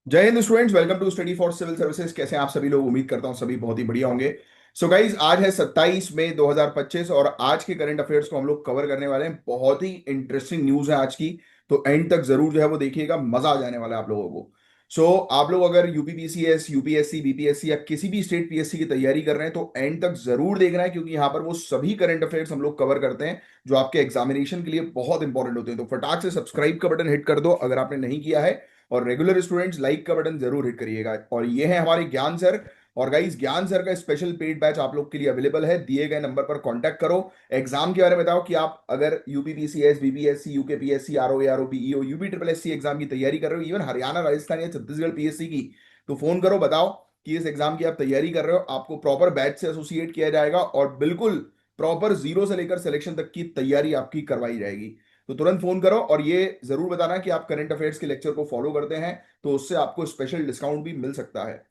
जय Hind students, welcome to study for civil services. कैसे हैं आप सभी लोग? उम्मीद करता हूं सभी बहुत ही बढ़िया होंगे। सो गाइज, आज है 27 मई 2025 और आज के करंट अफेयर्स को हम लोग कवर करने वाले हैं। बहुत ही इंटरेस्टिंग न्यूज है आज की, तो एंड तक जरूर जो है वो देखिएगा, मजा आ जाने वाला है आप लोगों को। आप लोग अगर यूपीपीसीएस, यूपीएससी, बीपीएससी या किसी भी स्टेट पीएससी की तैयारी कर रहे हैं तो एंड तक जरूर देखना है, क्योंकि यहाँ पर वो सभी करंट अफेयर्स हम लोग कवर करते हैं जो आपके एग्जामिनेशन के लिए बहुत इंपॉर्टेंट होते हैं। तो फटाक से सब्सक्राइब का बटन हिट कर दो अगर आपने नहीं किया है, और रेगुलर स्टूडेंट्स लाइक का बटन जरूर हिट करिएगा। और ये है हमारे ज्ञान सर। और गाइस, ज्ञान सर का स्पेशल पेड बैच आप लोग के लिए अवेलेबल है, दिए गए नंबर पर कांटेक्ट करो। एग्जाम के बारे में बताओ कि आप अगर UPPCS, BPSC, UKPSC, RO, RO, BEO, UP triple SC exam की तैयारी कर रहे हो, इवन हरियाणा, राजस्थान या छत्तीसगढ़ पीएससी की, तो फोन करो, बताओ कि इस एग्जाम की आप तैयारी कर रहे हो। आपको प्रॉपर बैच से एसोसिएट किया जाएगा और बिल्कुल प्रॉपर जीरो से लेकर सिलेक्शन तक की तैयारी आपकी करवाई जाएगी। तो तुरंत फोन करो और ये जरूर बताना कि आप करंट अफेयर्स के लेक्चर को फॉलो करते हैं, तो उससे आपको स्पेशल डिस्काउंट भी मिल सकता है।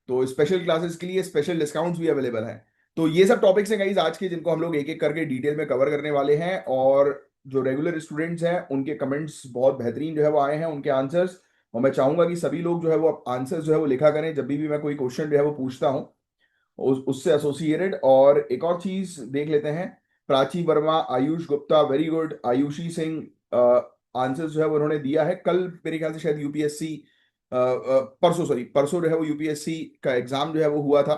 तो स्पेशल क्लासेस के लिए स्पेशल डिस्काउंट्स भी अवेलेबल हैं। तो ये सब टॉपिक्स हैं गाइस आज के, जिनको हम लोग एक एक करके डिटेल में कवर करने वाले हैं। और जो रेगुलर स्टूडेंट्स हैं उनके कमेंट्स बहुत बेहतरीन जो है वो आए हैं, उनके आंसर्स। और मैं चाहूंगा कि सभी लोग जो है वो आंसर्स जो है वो लिखा करें जब भी मैं कोई क्वेश्चन जो है वो पूछता हूँ उससे एसोसिएटेड। और एक और चीज देख लेते हैं। Prachi Verma, Ayush Gupta, very good. Ayushi Singh, answers जो है वो उन्होंने दिया है कल, मेरे ख्याल से शायद यूपीएससी, परसों, सॉरी परसों जो है वो यूपीएससी का एग्जाम जो है वो हुआ था।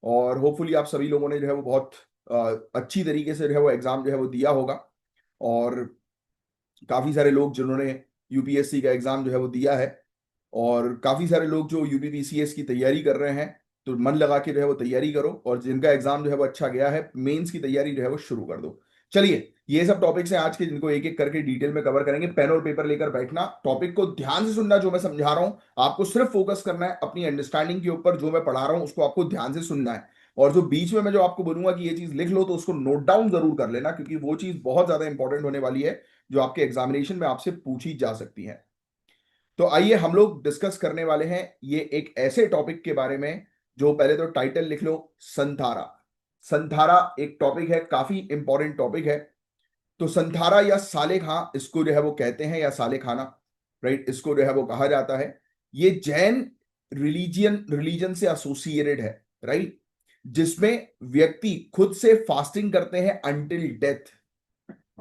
और होपफुली आप सभी लोगों ने जो है वो बहुत अच्छी तरीके से जो है वो एग्जाम जो है वो दिया होगा। और काफी सारे लोग जिन्होंने यूपीएससी का एग्जाम जो है वो दिया है, और काफी सारे लोग जो यूपीपीसीएस की तैयारी कर रहे हैं, तो मन लगा के जो है वो तैयारी करो। और जिनका एग्जाम जो है वो अच्छा गया है, मेंस की तैयारी जो है वो शुरू कर दो। चलिए, ये सब टॉपिक्स हैं आज के, जिनको एक एक करके डिटेल में कवर करेंगे। पेन और पेपर लेकर बैठना, टॉपिक को ध्यान से सुनना, जो मैं समझा रहा हूं आपको सिर्फ फोकस करना है अपनी अंडरस्टैंडिंग के ऊपर। जो मैं पढ़ा रहा हूं उसको आपको ध्यान से सुनना है। और जो बीच में मैं जो आपको बोलूंगा कि ये चीज लिख लो, तो उसको नोट डाउन जरूर कर लेना, क्योंकि वो चीज बहुत ज्यादा इंपॉर्टेंट होने वाली है, जो आपके एग्जामिनेशन में आपसे पूछी जा सकती है। तो आइए हम लोग डिस्कस करने वाले हैं ये एक ऐसे टॉपिक के बारे में, जो पहले तो टाइटल लिख लो, संथारा। संथारा एक टॉपिक है, काफी इंपॉर्टेंट टॉपिक है। तो संथारा या सालेखां इसको जो है वो कहते हैं, या सालेखाना, राइट, इसको जो है वो कहा जाता है। ये जैन रिलीजन से एसोसिएटेड है, राइट, जिसमें व्यक्ति खुद से फास्टिंग करते हैं अंटिल डेथ।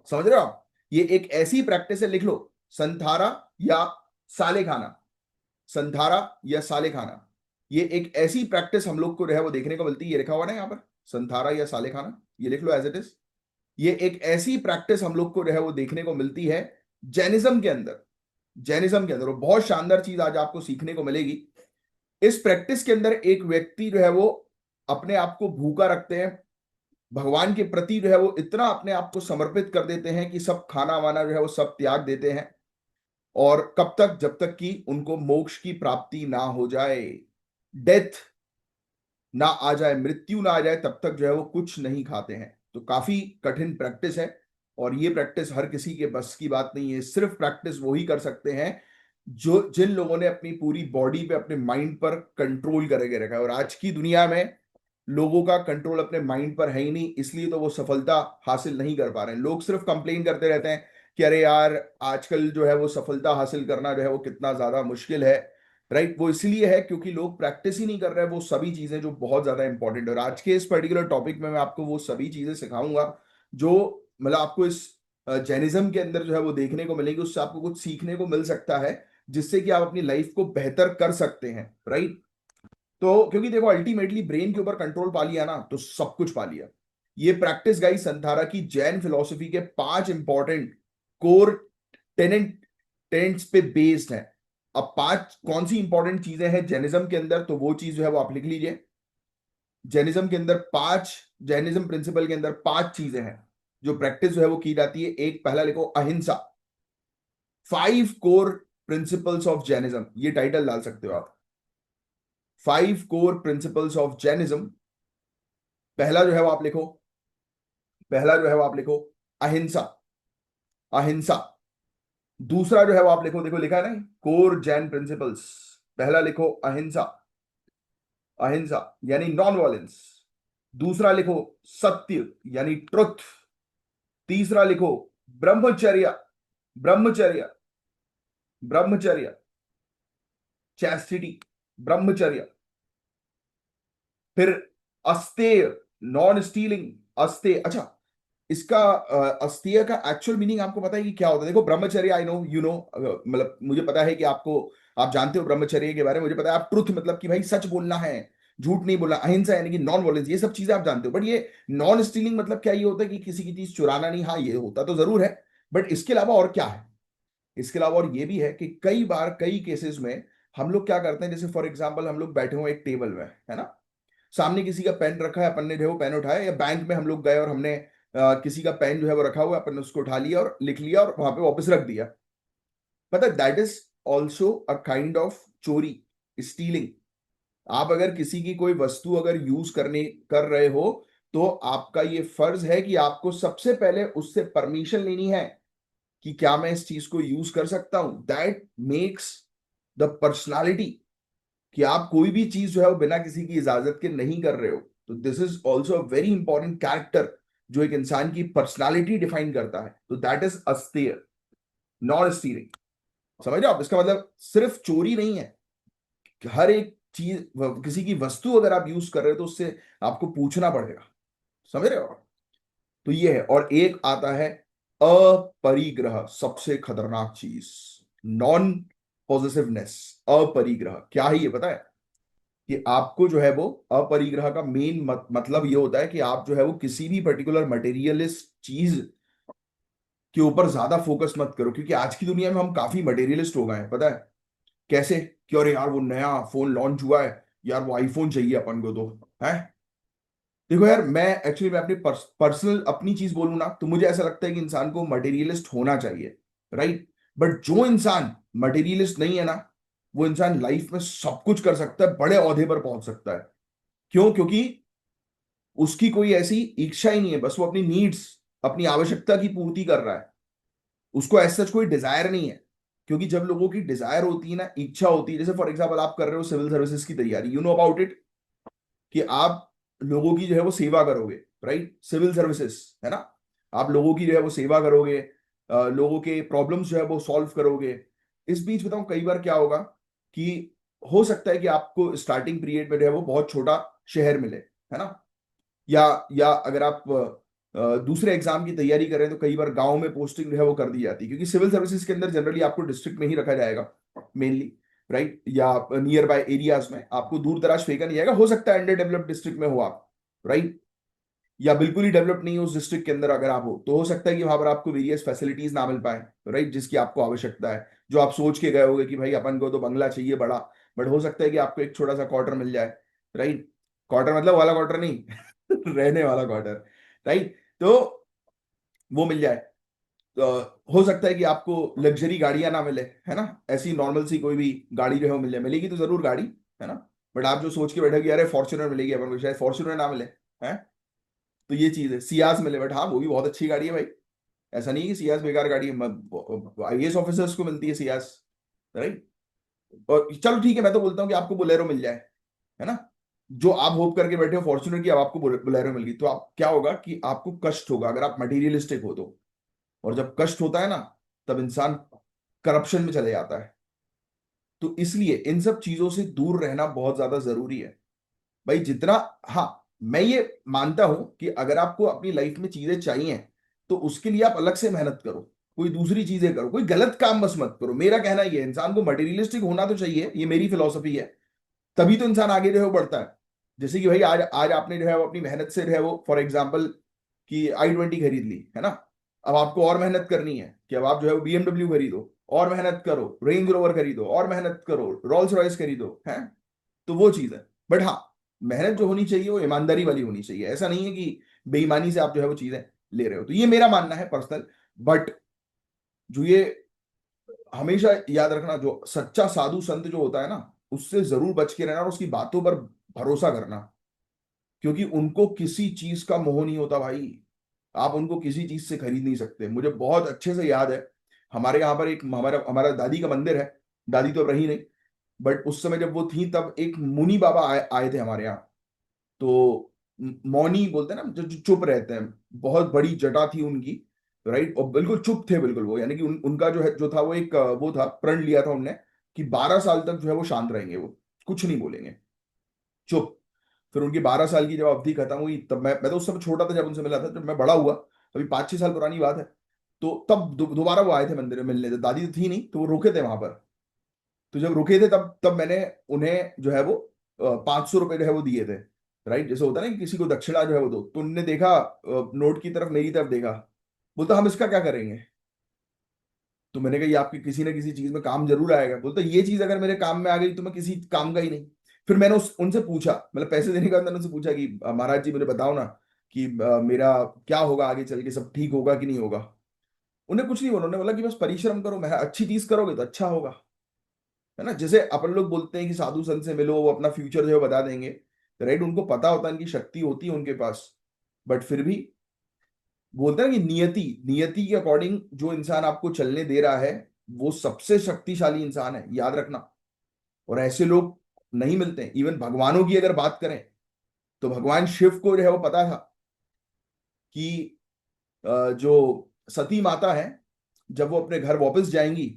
समझ रहे हो आप? ये एक ऐसी प्रैक्टिस है, लिख लो, संथारा या साले खाना। संथारा या साले खाना, ये एक ऐसी प्रैक्टिस हम लोग को जो है वो देखने को मिलती है। ये लिखा हुआ ना यहाँ पर, संथारा या साले खाना, ये लिख लो एज इट इज। ये एक ऐसी प्रैक्टिस हम लोग को जो है वो देखने को मिलती है जैनिज्म के अंदर। जैनिज्म के अंदर वो बहुत शानदार चीज आज आपको सीखने को मिलेगी। इस प्रैक्टिस के अंदर एक व्यक्ति जो है वो अपने आप को भूखा रखते हैं, भगवान के प्रति जो है वो इतना अपने आप को समर्पित कर देते हैं कि सब खाना वाना जो है वो सब त्याग देते हैं। और कब तक? जब तक कि उनको मोक्ष की प्राप्ति ना हो जाए, डेथ ना आ जाए, मृत्यु ना आ जाए, तब तक जो है वो कुछ नहीं खाते हैं। तो काफी कठिन प्रैक्टिस है, और ये प्रैक्टिस हर किसी के बस की बात नहीं है। सिर्फ प्रैक्टिस वही कर सकते हैं जो जिन लोगों ने अपनी पूरी बॉडी पे, अपने माइंड पर कंट्रोल करके रखा है। और आज की दुनिया में लोगों का कंट्रोल अपने माइंड पर है ही नहीं, इसलिए तो वो सफलता हासिल नहीं कर पा रहे हैं। लोग सिर्फ कंप्लेन करते रहते हैं कि अरे यार, आजकल जो है वो सफलता हासिल करना जो है वो कितना ज्यादा मुश्किल है, राइट। वो इसलिए है क्योंकि लोग प्रैक्टिस ही नहीं कर रहे हैं वो सभी चीजें जो बहुत ज्यादा इंपॉर्टेंट है। और आज के इस पर्टिकुलर टॉपिक में मैं आपको वो सभी चीजें सिखाऊंगा जो, मतलब, आपको इस जैनिज्म के अंदर जो है वो देखने को मिलेगी। उससे आपको कुछ सीखने को मिल सकता है, जिससे कि आप अपनी लाइफ को बेहतर कर सकते हैं, राइट। तो क्योंकि देखो, अल्टीमेटली ब्रेन के ऊपर कंट्रोल पा लिया ना, तो सब कुछ पा लिया। ये प्रैक्टिस गाइस संथारा की जैन फिलॉसफी के 5 इंपॉर्टेंट कोर टेनेंट्स पे बेस्ड है। अब 5 कौन सी इंपॉर्टेंट चीजें हैं जैनिज्म के अंदर, तो वो चीज जो है वो आप लिख लीजिए। जैनिज्म के अंदर 5, जैनिज्म प्रिंसिपल के अंदर 5 चीजें हैं जो प्रैक्टिस जो है वो की जाती है। एक, पहला लिखो, अहिंसा। 5 कोर प्रिंसिपल्स ऑफ जैनिज्म, ये टाइटल डाल सकते हो आप। 5 कोर प्रिंसिपल्स ऑफ जैनिज्म। पहला जो है वो आप लिखो, पहला जो है वो आप लिखो, अहिंसा। अहिंसा। दूसरा जो है वो आप लिखो, देखो लिखा है ना, कोर जैन प्रिंसिपल्स। पहला लिखो अहिंसा। अहिंसा यानी नॉन वायलेंस। दूसरा लिखो सत्य, यानी ट्रुथ। तीसरा लिखो ब्रह्मचर्य। ब्रह्मचर्य। ब्रह्मचर्य। चैस्टिटी, ब्रह्मचर्य। फिर अस्तेय, नॉन स्टीलिंग, अस्तेय। अच्छा, इसका अस्तेय का एक्चुअल मीनिंग आपको पता है कि क्या होता है? देखो, ब्रह्मचर्य, आई नो यू नो, मतलब मुझे पता है कि आपको, आप जानते हो ब्रह्मचर्य के बारे में, मुझे पता है आप ट्रुथ मतलब कि भाई सच बोलना है, झूठ नहीं बोलना, अहिंसा यानी कि नॉन वॉयलेंस, ये सब चीजें आप जानते हो। बट ये नॉन स्टीलिंग मतलब क्या? ये होता है कि किसी की चीज चुराना नहीं। हाँ, ये होता तो जरूर है, बट इसके अलावा और क्या है? इसके अलावा और ये भी है कि कई बार, कई केसेस में हम लोग क्या करते हैं, जैसे फॉर एग्जाम्पल हम लोग बैठे हुए एक टेबल में, है ना, सामने किसी का पेन रखा है, अपन ने जो है वो पेन उठाया, या बैंक में हम लोग गए और हमने किसी का पेन जो है वो रखा हुआ है, अपन ने उसको उठा लिया और लिख लिया और वहां पे वापस रख दिया। पता है, that is also a kind of चोरी, स्टीलिंग। आप अगर किसी की कोई वस्तु अगर यूज करने कर रहे हो, तो आपका ये फर्ज है कि आपको सबसे पहले उससे परमिशन लेनी है कि क्या मैं इस चीज को यूज कर सकता हूं। दैट मेक्स द पर्सनालिटी, कि आप कोई भी चीज जो है वो बिना किसी की इजाजत के नहीं कर रहे हो। तो this is also a very important character जो एक इंसान की पर्सनालिटी डिफाइन करता है। तो दैट इज अस्तेय, नॉन स्टीलिंग। समझ रहे हो आप? इसका मतलब सिर्फ चोरी नहीं है कि हर एक चीज, किसी की वस्तु अगर आप यूज कर रहे हो तो उससे आपको पूछना पड़ेगा। समझ रहे हो आप? तो ये है। और एक आता है अपरिग्रह, सबसे खतरनाक चीज, नॉन पॉजिटिवनेस। अपरिग्रह क्या है ये पता है? कि आपको जो है वो, अपरिग्रह का मेन मतलब ये होता है कि आप जो है वो किसी भी पर्टिकुलर मटेरियलिस्ट चीज के ऊपर ज्यादा फोकस मत करो, क्योंकि आज की दुनिया में हम काफी मटेरियलिस्ट हो गए हैं। पता है कैसे? कि अरे यार वो नया फोन लॉन्च हुआ है, यार वो आईफोन चाहिए अपन को तो, है। देखो यार, मैं एक्चुअली, मैं अपनी पर्सनल अपनी चीज बोलूं ना, तो मुझे ऐसा लगता है कि इंसान को मटेरियलिस्ट होना चाहिए, राइट। बट जो इंसान मटेरियलिस्ट नहीं है ना, वो इंसान लाइफ में सब कुछ कर सकता है, बड़े ओहदे पर पहुंच सकता है। क्यों? क्योंकि उसकी कोई ऐसी इच्छा ही नहीं है, बस वो अपनी नीड्स, अपनी आवश्यकता की पूर्ति कर रहा है। उसको ऐसा कोई डिजायर नहीं है। क्योंकि जब लोगों की डिजायर होती है ना, इच्छा होती है, जैसे फॉर एग्जाम्पल आप कर रहे हो सिविल सर्विसेज की तैयारी, यू नो अबाउट इट, कि आप लोगों की जो है वो सेवा करोगे, राइट, सिविल सर्विसेज, है ना। आप लोगों की जो है वो सेवा करोगे, लोगों के प्रॉब्लम्स जो है वो सॉल्व करोगे। इस बीच बताऊं, कई बार क्या होगा कि हो सकता है कि आपको स्टार्टिंग पीरियड में जो है वो बहुत छोटा शहर मिले, है ना, या अगर आप दूसरे एग्जाम की तैयारी करें तो कई बार गांव में पोस्टिंग जो है वो कर दी जाती है, क्योंकि सिविल सर्विसेज के अंदर जनरली आपको डिस्ट्रिक्ट में ही रखा जाएगा मेनली, राइट, या नियर बाय एरियाज में आपको दूर दराज फेंका नहीं जाएगा। हो सकता है अंडर डेवलप्ड डिस्ट्रिक्ट में हो आप, राइट, या बिल्कुल ही डेवलप नहीं हो उस डिस्ट्रिक्ट के अंदर अगर आप हो, तो हो सकता है कि वहां पर आपको वेरियस फैसिलिटीज ना मिल पाए, राइट, जिसकी आपको आवश्यकता है। जो आप सोच के गए होगे कि भाई अपन को तो बंगला चाहिए बड़ा, बट हो सकता है कि आपको एक छोटा सा क्वार्टर मिल जाए, राइट। क्वार्टर मतलब वाला क्वार्टर नहीं, रहने वाला क्वार्टर, राइट। तो वो मिल जाए। तो हो सकता है कि आपको लग्जरी गाड़ियां ना मिले, है ना, ऐसी नॉर्मल सी कोई भी गाड़ी जो है वो मिल जाए, मिलेगी तो जरूर गाड़ी, है ना। बट आप जो सोच के बैठे कि अरे फॉर्च्यूनर मिलेगी अपन को, शायद फॉर्च्यूनर ना मिले, है। तो ये चीज है, सियाज मिले, बट हाँ वो भी बहुत अच्छी गाड़ी है भाई। ऐसा नहीं है कि सियाज बेकार गाड़ी है, आईएएस ऑफिसर्स को मिलती है सियाज, राइट। और चलो ठीक है, मैं तो बोलता हूँ कि आपको बोलेरो मिल जाए, है ना। जो आप होप करके बैठे हो फॉर्च्यूनर की, अब आपको बोलेरो मिल गई, तो आप क्या होगा कि आपको कष्ट होगा अगर आप मटेरियलिस्टिक हो तो। और जब कष्ट होता है ना, तब इंसान करप्शन में चले जाता है। तो इसलिए इन सब चीजों से दूर रहना बहुत ज्यादा जरूरी है भाई, जितना। हाँ, मैं ये मानता हूं कि अगर आपको अपनी लाइफ में चीजें चाहिए, तो उसके लिए आप अलग से मेहनत करो, कोई दूसरी चीजें करो, कोई गलत काम बस मत करो। मेरा कहना ये है, इंसान को मटेरियलिस्टिक होना तो चाहिए, ये मेरी फिलॉसफी है। तभी तो इंसान आगे जो है वो बढ़ता है। जैसे कि भाई आज आज आपने जो है वो अपनी मेहनत से जो है वो फॉर एग्जाम्पल कि आई 20 खरीद ली, है ना। अब आपको और मेहनत करनी है कि अब आप जो है वो बीएमडब्ल्यू खरीदो, और मेहनत करो, रेंज रोवर खरीदो, और मेहनत करो, रोल्स रॉयस खरीदो, है। तो वो चीज है। बट हाँ, मेहनत जो होनी चाहिए वो ईमानदारी वाली होनी चाहिए। ऐसा नहीं है कि बेईमानी से आप जो है वो चीजें ले रहे हो। तो ये मेरा मानना है पर्सनल। बट जो ये हमेशा याद रखना, जो सच्चा साधु संत जो होता है ना, उससे जरूर बच के रहना और उसकी बातों पर भरोसा करना, क्योंकि उनको किसी चीज का मोह नहीं होता भाई। आप उनको किसी चीज से खरीद नहीं सकते। मुझे बहुत अच्छे से याद है, हमारे यहाँ पर एक, हमारा हमारा दादी का मंदिर है। दादी तो अब रही नहीं, बट उस समय जब वो थी तब एक मुनि बाबा आए थे हमारे यहाँ। तो मौनी बोलते हैं ना, जो जो चुप रहते हैं, बहुत बड़ी जटा थी उनकी, राइट, और बिल्कुल चुप थे बिल्कुल वो, यानी कि उनका जो है जो था वो एक वो था, प्रण लिया था उनने कि 12 साल तक जो है वो शांत रहेंगे, वो कुछ नहीं बोलेंगे, चुप। फिर उनकी 12 साल की जब अवधि खत्म हुई, तब मैं तो उस समय छोटा था जब उनसे मिला था, जब मैं बड़ा हुआ, अभी 5-6 साल पुरानी बात है, तो तब दोबारा वो आए थे मंदिर में मिलने, तो दादी तो थी नहीं, तो वो रुके थे वहां पर। तो जब रुके थे तब तब मैंने उन्हें जो है वो 500 रुपए जो है वो दिए थे। राइट, जैसे होता है ना कि किसी को दक्षिणा जो है वो दो, तो उनने देखा नोट की तरफ, मेरी तरफ देखा, बोलता हम इसका क्या करेंगे। तो मैंने कहा ये आपकी किसी ना किसी चीज में काम जरूर आएगा। बोलता ये चीज अगर मेरे काम में आ गई तो मैं किसी काम का ही नहीं। फिर मैंने उनसे पूछा, मतलब पैसे देने के बाद मैंने उनसे पूछा कि महाराज जी मुझे बताओ ना कि मेरा क्या होगा आगे चल के, सब ठीक होगा कि नहीं होगा। उन्हें कुछ नहीं बोला, उन्होंने बोला कि बस परिश्रम करो, मैं अच्छी चीज करोगे तो अच्छा होगा। है ना, जैसे अपन लोग बोलते हैं कि साधु संत से मिलो, वो अपना फ्यूचर जो है बता देंगे। राइट, उनको पता होता है, उनकी शक्ति होती है उनके पास, बट फिर भी बोलते हैं कि नियति नियति के अकॉर्डिंग जो इंसान आपको चलने दे रहा है, वो सबसे शक्तिशाली इंसान है, याद रखना। और ऐसे लोग नहीं मिलते हैं। इवन भगवानों की अगर बात करें, तो भगवान शिव को जो है वो पता था कि जो सती माता है, जब वो अपने घर वापस जाएंगी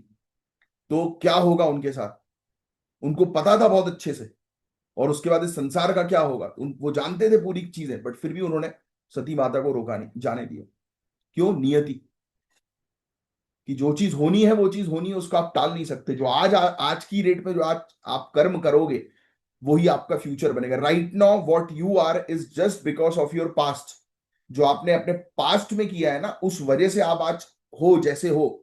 तो क्या होगा उनके साथ, उनको पता था बहुत अच्छे से। और उसके बाद इस संसार का क्या होगा, वो जानते थे पूरी चीजें, बट फिर भी उन्होंने सती माता को रोका नहीं, जाने दिया। क्यों? नियति, कि जो चीज होनी है वो चीज होनी है, उसको आप टाल नहीं सकते। जो आज की रेट में जो आज आप कर्म करोगे, वही आपका फ्यूचर बनेगा। Right now what you are is just because of your past. जो आपने अपने पास्ट में किया है ना, उस वजह से आप आज हो जैसे हो।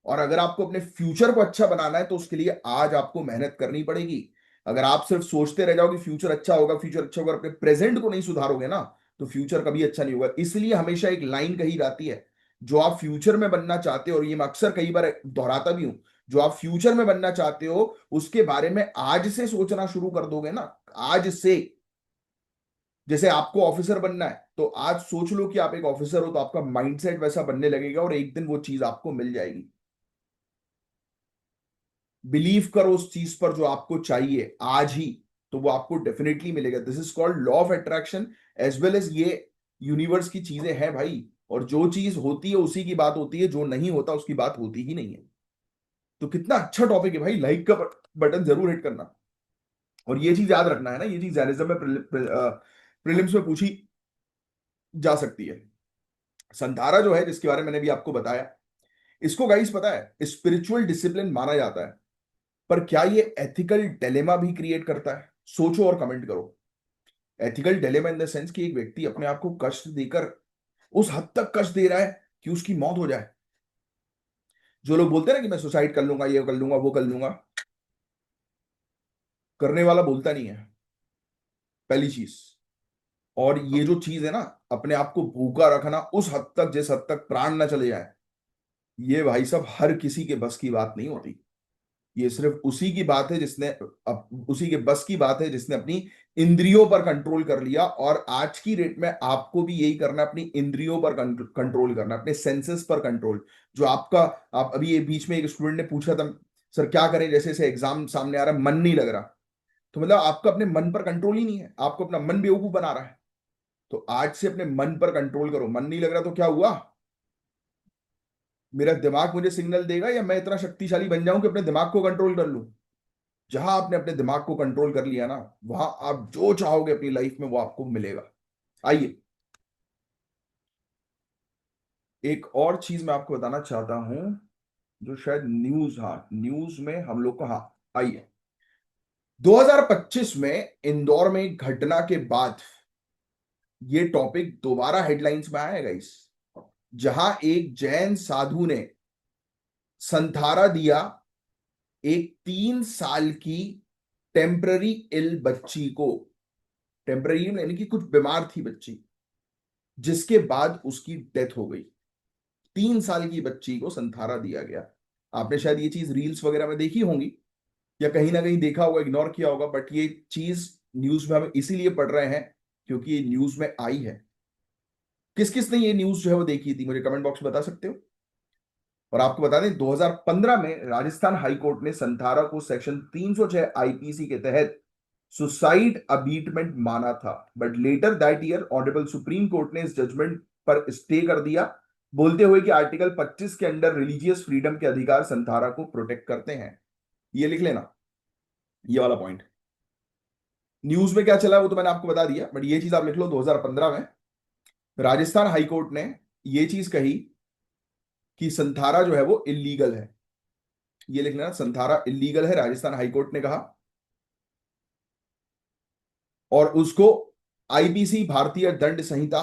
और अगर आपको अपने फ्यूचर को अच्छा बनाना है, तो उसके लिए आज आपको मेहनत करनी पड़ेगी। अगर आप सिर्फ सोचते रह जाओगे फ्यूचर अच्छा होगा, फ्यूचर अच्छा होगा, अपने प्रेजेंट को नहीं सुधारोगे ना, तो फ्यूचर कभी अच्छा नहीं होगा। इसलिए हमेशा एक लाइन कही जाती है, जो आप फ्यूचर में बनना चाहते हो, और ये मैं अक्सर कई बार दोहराता भी हूं, जो आप फ्यूचर में बनना चाहते हो उसके बारे में आज से सोचना शुरू कर दोगे ना, आज से। जैसे आपको ऑफिसर बनना है, तो आज सोच लो कि आप एक ऑफिसर हो, तो आपका माइंडसेट वैसा बनने लगेगा, और एक दिन वो चीज आपको मिल जाएगी। बिलीव करो उस चीज पर जो आपको चाहिए आज ही, तो वो आपको डेफिनेटली मिलेगा। This is called law of attraction, as well as ये यूनिवर्स की चीजें हैं भाई। और जो चीज होती है उसी की बात होती है, जो नहीं होता उसकी बात होती ही नहीं है। तो कितना अच्छा टॉपिक है भाई, लाइक का बटन जरूर हिट करना। और ये चीज याद रखना है ना, ये चीज जैनिज्म में प्रीलिम्स में पूछी जा सकती है। संधारा जो है, जिसके बारे में मैंने भी आपको बताया, इसको गाइस पता है स्पिरिचुअल डिसिप्लिन माना जाता है, पर क्या ये एथिकल डिलेमा भी क्रिएट करता है? सोचो और कमेंट करो। Ethical dilemma in the sense कि एक व्यक्ति अपने आप को कष्ट देकर, उस हद तक कष्ट दे रहा है कि उसकी मौत हो जाए। जो लोग बोलते हैं ना कि मैं सुसाइड कर लूंगा, ये कर लूंगा, वो कर लूंगा, करने वाला बोलता नहीं है, पहली चीज। और ये जो चीज है ना, अपने आप को भूखा रखना उस हद तक, जिस हद तक प्राण ना चले जाए, ये भाई साहब हर किसी के बस की बात नहीं होती। ये सिर्फ उसी की बात है जिसने उसी के बस की बात है जिसने अपनी इंद्रियों पर कंट्रोल कर लिया। और आज की डेट में आपको भी यही करना है, अपनी इंद्रियों पर कंट्रोल करना, अपने सेंसेस पर कंट्रोल। जो आपका, आप अभी ये बीच में एक स्टूडेंट ने पूछा था, सर क्या करें, जैसे जैसे एग्जाम सामने आ रहा है, मन नहीं लग रहा। तो मतलब आपका अपने मन पर कंट्रोल ही नहीं है, आपको अपना मन बेवकूफ बना रहा है। तो आज से अपने मन पर कंट्रोल करो। मन नहीं लग रहा तो क्या हुआ, मेरा दिमाग मुझे सिग्नल देगा, या मैं इतना शक्तिशाली बन जाऊं कि अपने दिमाग को कंट्रोल कर लूं? जहां आपने अपने दिमाग को कंट्रोल कर लिया ना, वहां आप जो चाहोगे अपनी लाइफ में वो आपको मिलेगा। आइए, एक और चीज मैं आपको बताना चाहता हूं, जो शायद न्यूज, हाँ न्यूज में हम लोग को, हाँ आइए, 2025 में इंदौर में एक घटना के बाद ये टॉपिक दोबारा हेडलाइंस में आएगा इस, जहां एक जैन साधु ने संथारा दिया एक 3 साल की टेम्पररी इल बच्ची को। टेम्पररी यानी कि कुछ बीमार थी बच्ची, जिसके बाद उसकी डेथ हो गई। 3 साल की बच्ची को संथारा दिया गया। आपने शायद ये चीज रील्स वगैरह में देखी होंगी, या कहीं ना कहीं देखा होगा, इग्नोर किया होगा, बट ये चीज न्यूज में हम इसीलिए पढ़ रहे हैं क्योंकि ये न्यूज में आई है। किस किस ने ये न्यूज जो है वो देखी थी, मुझे कमेंट बॉक्स में बता सकते हो। और आपको बता दें, 2015 में राजस्थान हाई कोर्ट ने संथारा को सेक्शन 306 आईपीसी के तहत सुसाइड अबीटमेंट माना था, but later that year honourable supreme court ने इस जजमेंट पर स्टे कर दिया, बोलते हुए कि आर्टिकल 25 के अंडर रिलीजियस फ्रीडम के अधिकार संथारा को प्रोटेक्ट करते हैं। ये लिख लेना, ये वाला पॉइंट। न्यूज में क्या चला वो तो मैंने आपको बता दिया, बट ये चीज आप लिख लो, 2015 में राजस्थान हाईकोर्ट ने ये चीज कही कि संथारा जो है वो इलीगल है। ये लिखना, संथारा इलीगल है, राजस्थान हाईकोर्ट ने कहा। और उसको आईपीसी, भारतीय दंड संहिता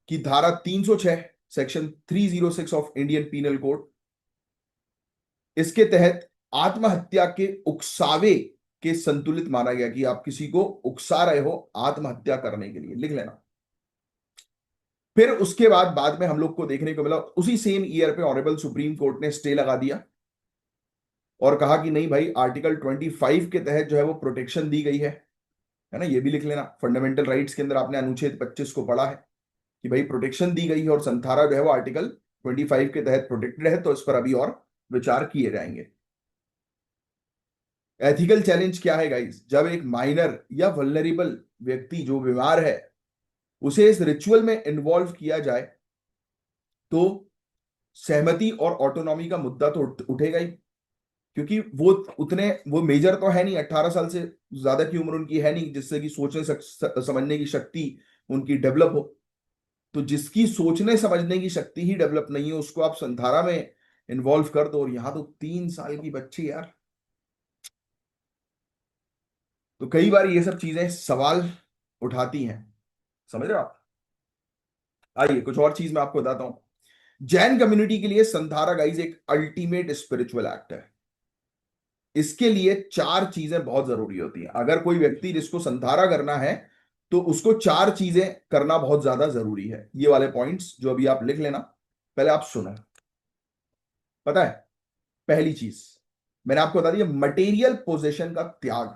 की धारा 306, section 306 of Indian penal code, इसके तहत आत्महत्या के उकसावे के संतुलित माना गया, कि आप किसी को उकसा रहे हो आत्महत्या करने के लिए, लिख लेना। फिर उसके बाद में हम लोग को देखने को मिला उसी सेम ईयर पे ऑनरेबल सुप्रीम कोर्ट ने स्टे लगा दिया और कहा कि नहीं भाई, आर्टिकल 25 के तहत जो है वो प्रोटेक्शन दी गई है ना। ये भी लिख लेना, फंडामेंटल राइट्स के अंदर आपने अनुच्छेद 25 को पढ़ा है कि भाई प्रोटेक्शन दी गई है और संथारा जो है वो आर्टिकल 25 के तहत प्रोटेक्टेड है, तो इस पर अभी और विचार किए जाएंगे। एथिकल चैलेंज क्या है गाइस, जब एक माइनर या वल्नरेबल व्यक्ति जो बीमार है उसे इस रिचुअल में इन्वॉल्व किया जाए तो सहमति और ऑटोनॉमी का मुद्दा तो उठेगा ही, क्योंकि वो मेजर तो है नहीं, 18 साल से ज्यादा की उम्र उनकी है नहीं जिससे कि सोचने समझने की शक्ति उनकी डेवलप हो। तो जिसकी सोचने समझने की शक्ति ही डेवलप नहीं है उसको आप संधारा में इन्वॉल्व कर दो, और यहां तो 3 साल की बच्ची यार। तो कई बार ये सब चीजें सवाल उठाती हैं, समझ रहे हो आप। आइए कुछ और चीज मैं आपको बताता हूं। जैन कम्युनिटी के लिए संधारा गाइज एक अल्टीमेट स्पिरिचुअल एक्ट है। इसके लिए 4 चीजें बहुत जरूरी होती हैं। अगर कोई व्यक्ति जिसको संधारा करना है तो उसको 4 चीजें करना बहुत ज्यादा जरूरी है। ये वाले पॉइंट्स जो अभी आप लिख लेना, पहले आप सुनो। पता है, पहली चीज मैंने आपको बता दिया, मटेरियल पोजेशन का त्याग।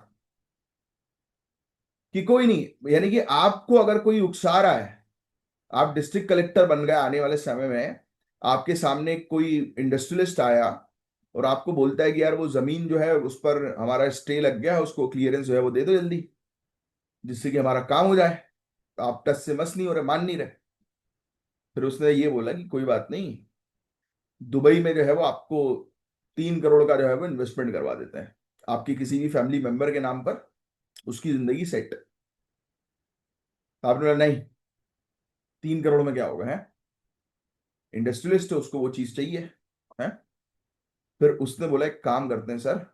कि कोई नहीं, यानी कि आपको अगर कोई उकसा रहा है, आप डिस्ट्रिक्ट कलेक्टर बन गए आने वाले समय में, आपके सामने कोई इंडस्ट्रियलिस्ट आया और आपको बोलता है कि यार वो जमीन जो है उस पर हमारा स्टे लग गया है, उसको क्लियरेंस जो है वो दे दो जल्दी, जिससे कि हमारा काम हो जाए। तो आप टस से मस नहीं हो रहे, मान नहीं रहे। फिर उसने ये बोला कि कोई बात नहीं, दुबई में जो है वो आपको 3 करोड़ का जो है वो इन्वेस्टमेंट करवा देते हैं आपकी किसी भी फैमिली मेंबर के नाम पर, उसकी जिंदगी सेट। तो आपने बोला नहीं, 3 करोड़ में क्या होगा है, इंडस्ट्रियलिस्ट है उसको वो चीज चाहिए है। फिर उसने बोला एक काम करते हैं सर,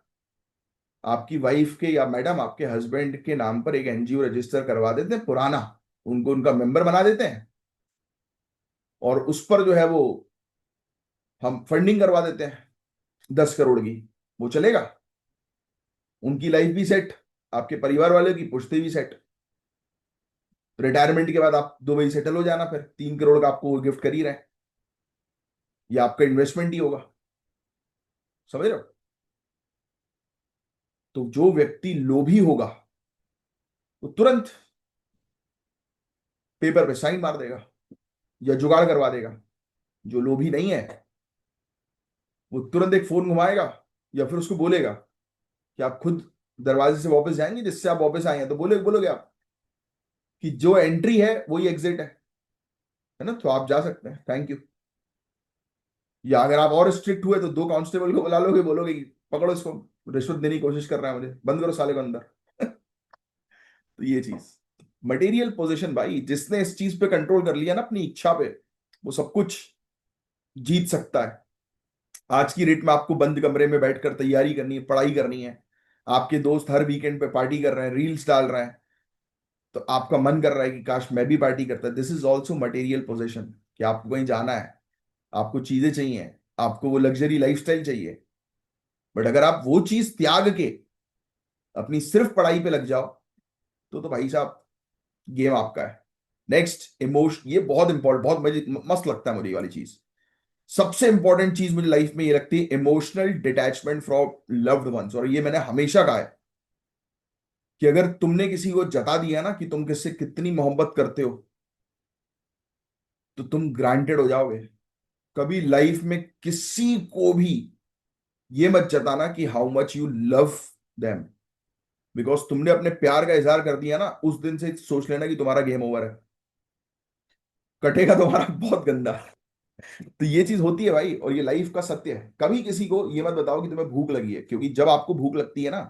आपकी वाइफ के या मैडम आपके हस्बैंड के नाम पर एक एनजीओ रजिस्टर करवा देते हैं पुराना, उनको उनका मेंबर बना देते हैं, और उस पर जो है वो हम फंडिंग करवा देते हैं 10 करोड़ की। वो चलेगा, उनकी लाइफ भी सेट, आपके परिवार वाले की पुश्ते भी सेट। रिटायरमेंट के बाद आप दुबई सेटल हो जाना, फिर 3 करोड़ का आपको गिफ्ट कर ही रहे हैं, या आपका इन्वेस्टमेंट ही होगा। समझ रहे हो। तो जो व्यक्ति लोभी होगा वो तुरंत पेपर पे साइन मार देगा या जुगाड़ करवा देगा। जो लोभी नहीं है वो तुरंत एक फोन घुमाएगा, या फिर उसको बोलेगा कि आप खुद दरवाजे से वापस जाएंगे जिससे आप वापस आए हैं, तो बोलोगे आप कि जो एंट्री है वही एग्जिट है ना, तो आप जा सकते हैं, थैंक यू। या अगर आप और स्ट्रिक्ट हुए तो 2 कांस्टेबल को बुला लोगे, बोलोगे कि पकड़ो इसको, रिश्वत देने की कोशिश कर रहा है मुझे, बंद करो साले को अंदर। तो ये चीज, मटेरियल पोजीशन भाई, जिसने इस चीज पे कंट्रोल कर लिया ना अपनी इच्छा पे, वो सब कुछ जीत सकता है। आज की डेट में आपको बंद कमरे में बैठकर तैयारी करनी है, पढ़ाई करनी है, आपके दोस्त हर वीकेंड पे पार्टी कर रहे हैं, रील्स डाल रहे हैं, तो आपका मन कर रहा है कि काश मैं भी पार्टी करता। This is also material position, कि आपको कहीं जाना है, आपको चीजें चाहिए, आपको वो लग्जरी लाइफस्टाइल चाहिए। बट अगर आप वो चीज त्याग के अपनी सिर्फ पढ़ाई पे लग जाओ तो भाई साहब गेम आपका है। नेक्स्ट, इमोशन, ये बहुत इंपॉर्टेंट, बहुत मजे मस्त लगता है मुझे ये वाली चीज। सबसे इंपॉर्टेंट चीज मुझे लाइफ में ये लगती है, emotional detachment from loved ones. और ये मैंने हमेशा कहा है कि अगर तुमने किसी को जता दिया ना कि तुम किससे कितनी मोहब्बत करते हो, तो तुम ग्रांटेड हो जाओगे। कभी लाइफ में किसी को भी ये मत जताना कि how much you love them, because तुमने अपने प्यार का इजहार कर दिया ना, उस दिन से सोच लेना कि तुम्हारा गेम ओवर है, कटेगा तुम्हारा बहुत गंदा। तो ये चीज होती है भाई, और ये लाइफ का सत्य है। कभी किसी को ये मत बताओ कि तुम्हें भूख लगी है, क्योंकि जब आपको भूख लगती है ना,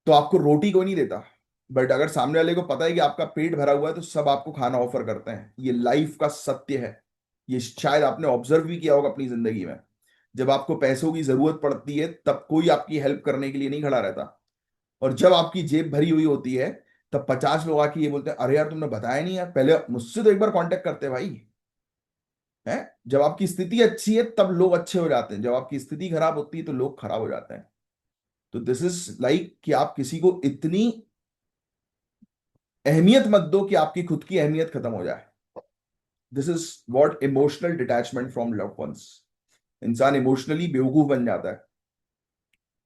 तो आपको रोटी कोई नहीं देता। बट अगर सामने वाले को पता है कि आपका पेट भरा हुआ है, तो सब आपको खाना ऑफर करते हैं। ये लाइफ का सत्य है। ये शायद आपने ऑब्जर्व भी किया होगा अपनी जिंदगी में। जब आपको पैसों की जरूरत पड़ती है, तब कोई आपकी हेल्प करने के लिए नहीं खड़ा रहता। और जब आपकी जेब भरी हुई होती है, तब 50 लोग आके ये बोलते हैं, अरे यार तुमने बताया नहीं यार, पहले मुझसे तो एक बार कांटेक्ट करते भाई। है, जब आपकी स्थिति अच्छी है तब लोग अच्छे हो जाते हैं, जब आपकी स्थिति खराब होती है तो लोग खराब हो जाते हैं। तो दिस इज लाइक कि आप किसी को इतनी अहमियत मत दो कि आपकी खुद की अहमियत खत्म हो जाए। This is what emotional detachment from loved ones. इंसान इमोशनली बेवकूफ बन जाता है।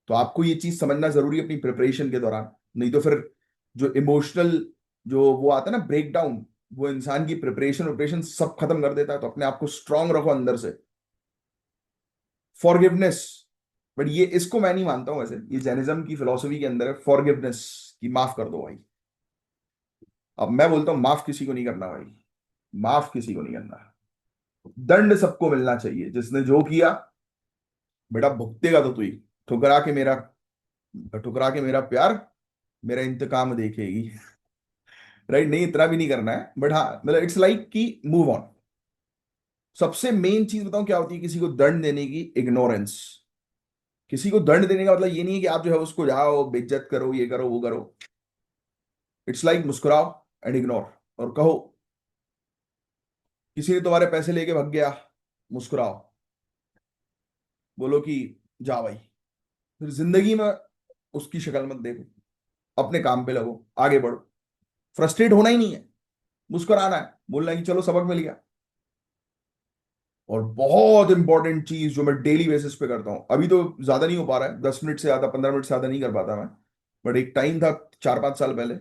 तो आपको ये चीज समझना जरूरी है अपनी प्रिपरेशन के दौरान। नहीं तो फिर जो इमोशनल, जो वो आता है ना ब्रेक डाउन, वो इंसान की प्रिपरेशन प्रिपरेशन सब खत्म कर देता है। तो अपने आप को स्ट्रांग रखो अंदर से। फॉरगिवनेस, बट ये इसको मैं नहीं मानता हूं वैसे, ये जैनिज्म की फिलोसफी के अंदर है फॉरगिवनेस, कि माफ कर दो भाई। अब मैं बोलता हूं माफ किसी को नहीं करना भाई, माफ किसी को नहीं करना। दंड सबको मिलना चाहिए, जिसने जो किया बेटा भुगतेगा तो तू ही। ठुकरा के मेरा ठुकरा के मेरा प्यार मेरा इंतकाम देखेगी। राइट, नहीं इतना भी नहीं करना है, बट हाँ मतलब इट्स लाइक कि मूव ऑन। सबसे मेन चीज बताऊं क्या होती है किसी को दंड देने की? इग्नोरेंस। किसी को दंड देने का मतलब ये नहीं है कि आप जो है उसको जाओ बेइज्जत करो, ये करो वो करो। इट्स लाइक मुस्कुराओ एंड इग्नोर, और कहो किसी ने तुम्हारे पैसे लेके भग गया, मुस्कुराओ, बोलो कि जा भाई। फिर जिंदगी में उसकी शक्ल मत देखो, अपने काम पे लगो, आगे बढ़ो। फ्रस्ट्रेट होना ही नहीं है, मुस्कुराना है, बोलना है कि चलो सबक मिल गया। और बहुत इंपॉर्टेंट चीज जो मैं डेली बेसिस पे करता हूं, अभी तो ज्यादा नहीं हो पा रहा है, 10 मिनट से ज्यादा 15 मिनट से ज्यादा नहीं कर पाता मैं। बट एक टाइम था 4-5 साल पहले,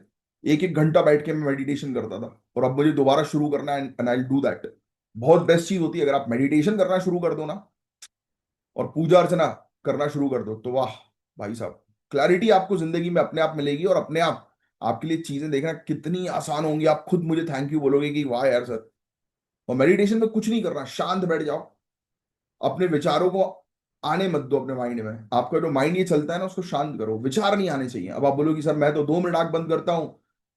एक एक घंटा बैठ के मैं मेडिटेशन करता था। और अब मुझे दोबारा शुरू करना है एंड आई डू दैट। बहुत बेस्ट चीज होती है अगर आप मेडिटेशन करना शुरू कर दो ना, और पूजा अर्चना करना शुरू कर दो, तो वाह भाई साहब, क्लैरिटी आपको जिंदगी में अपने आप मिलेगी। और अपने आप आपके लिए चीजें देखना कितनी आसान होंगी, आप खुद मुझे थैंक यू बोलोगे कि वाह यार सर। और मेडिटेशन में कुछ नहीं करना, शांत बैठ जाओ, अपने विचारों को आने मत दो अपने माइंड में। आपका जो माइंड ये चलता है ना, उसको शांत करो, विचार नहीं आने चाहिए। अब आप बोलो कि सर मैं तो 2 मिनट आंख बंद करता हूं,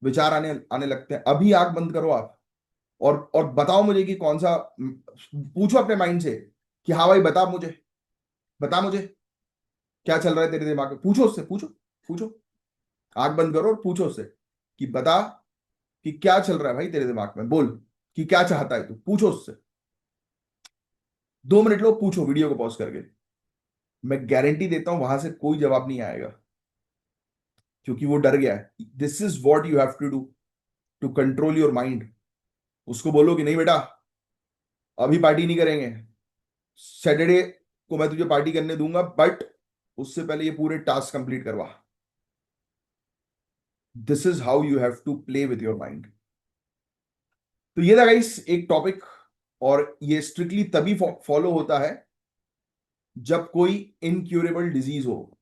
विचार आने आने लगते हैं। अभी आंख बंद करो आप, और बताओ मुझे कि कौन सा, पूछो अपने माइंड से कि हाँ भाई बता मुझे, बता मुझे क्या चल रहा है तेरे दिमाग में। पूछो उससे, पूछो, पूछो। आंख बंद करो और पूछो उससे कि बता कि क्या चल रहा है भाई तेरे दिमाग में, बोल कि क्या चाहता है तू, पूछो उससे। 2 मिनट लो, पूछो वीडियो को पॉज करके। मैं गारंटी देता हूं वहां से कोई जवाब नहीं आएगा, क्योंकि वो डर गया है। This is what you have to do to control your mind. उसको बोलो कि नहीं बेटा, अभी पार्टी नहीं करेंगे, सैटरडे को मैं तुझे पार्टी करने दूंगा, बट उससे पहले ये पूरे टास्क कंप्लीट करवा। This is how you have to play with your mind. तो ये था गाइस एक टॉपिक। और ये स्ट्रिक्टली तभी फॉलो होता है जब कोई इनक्यूरेबल डिजीज हो,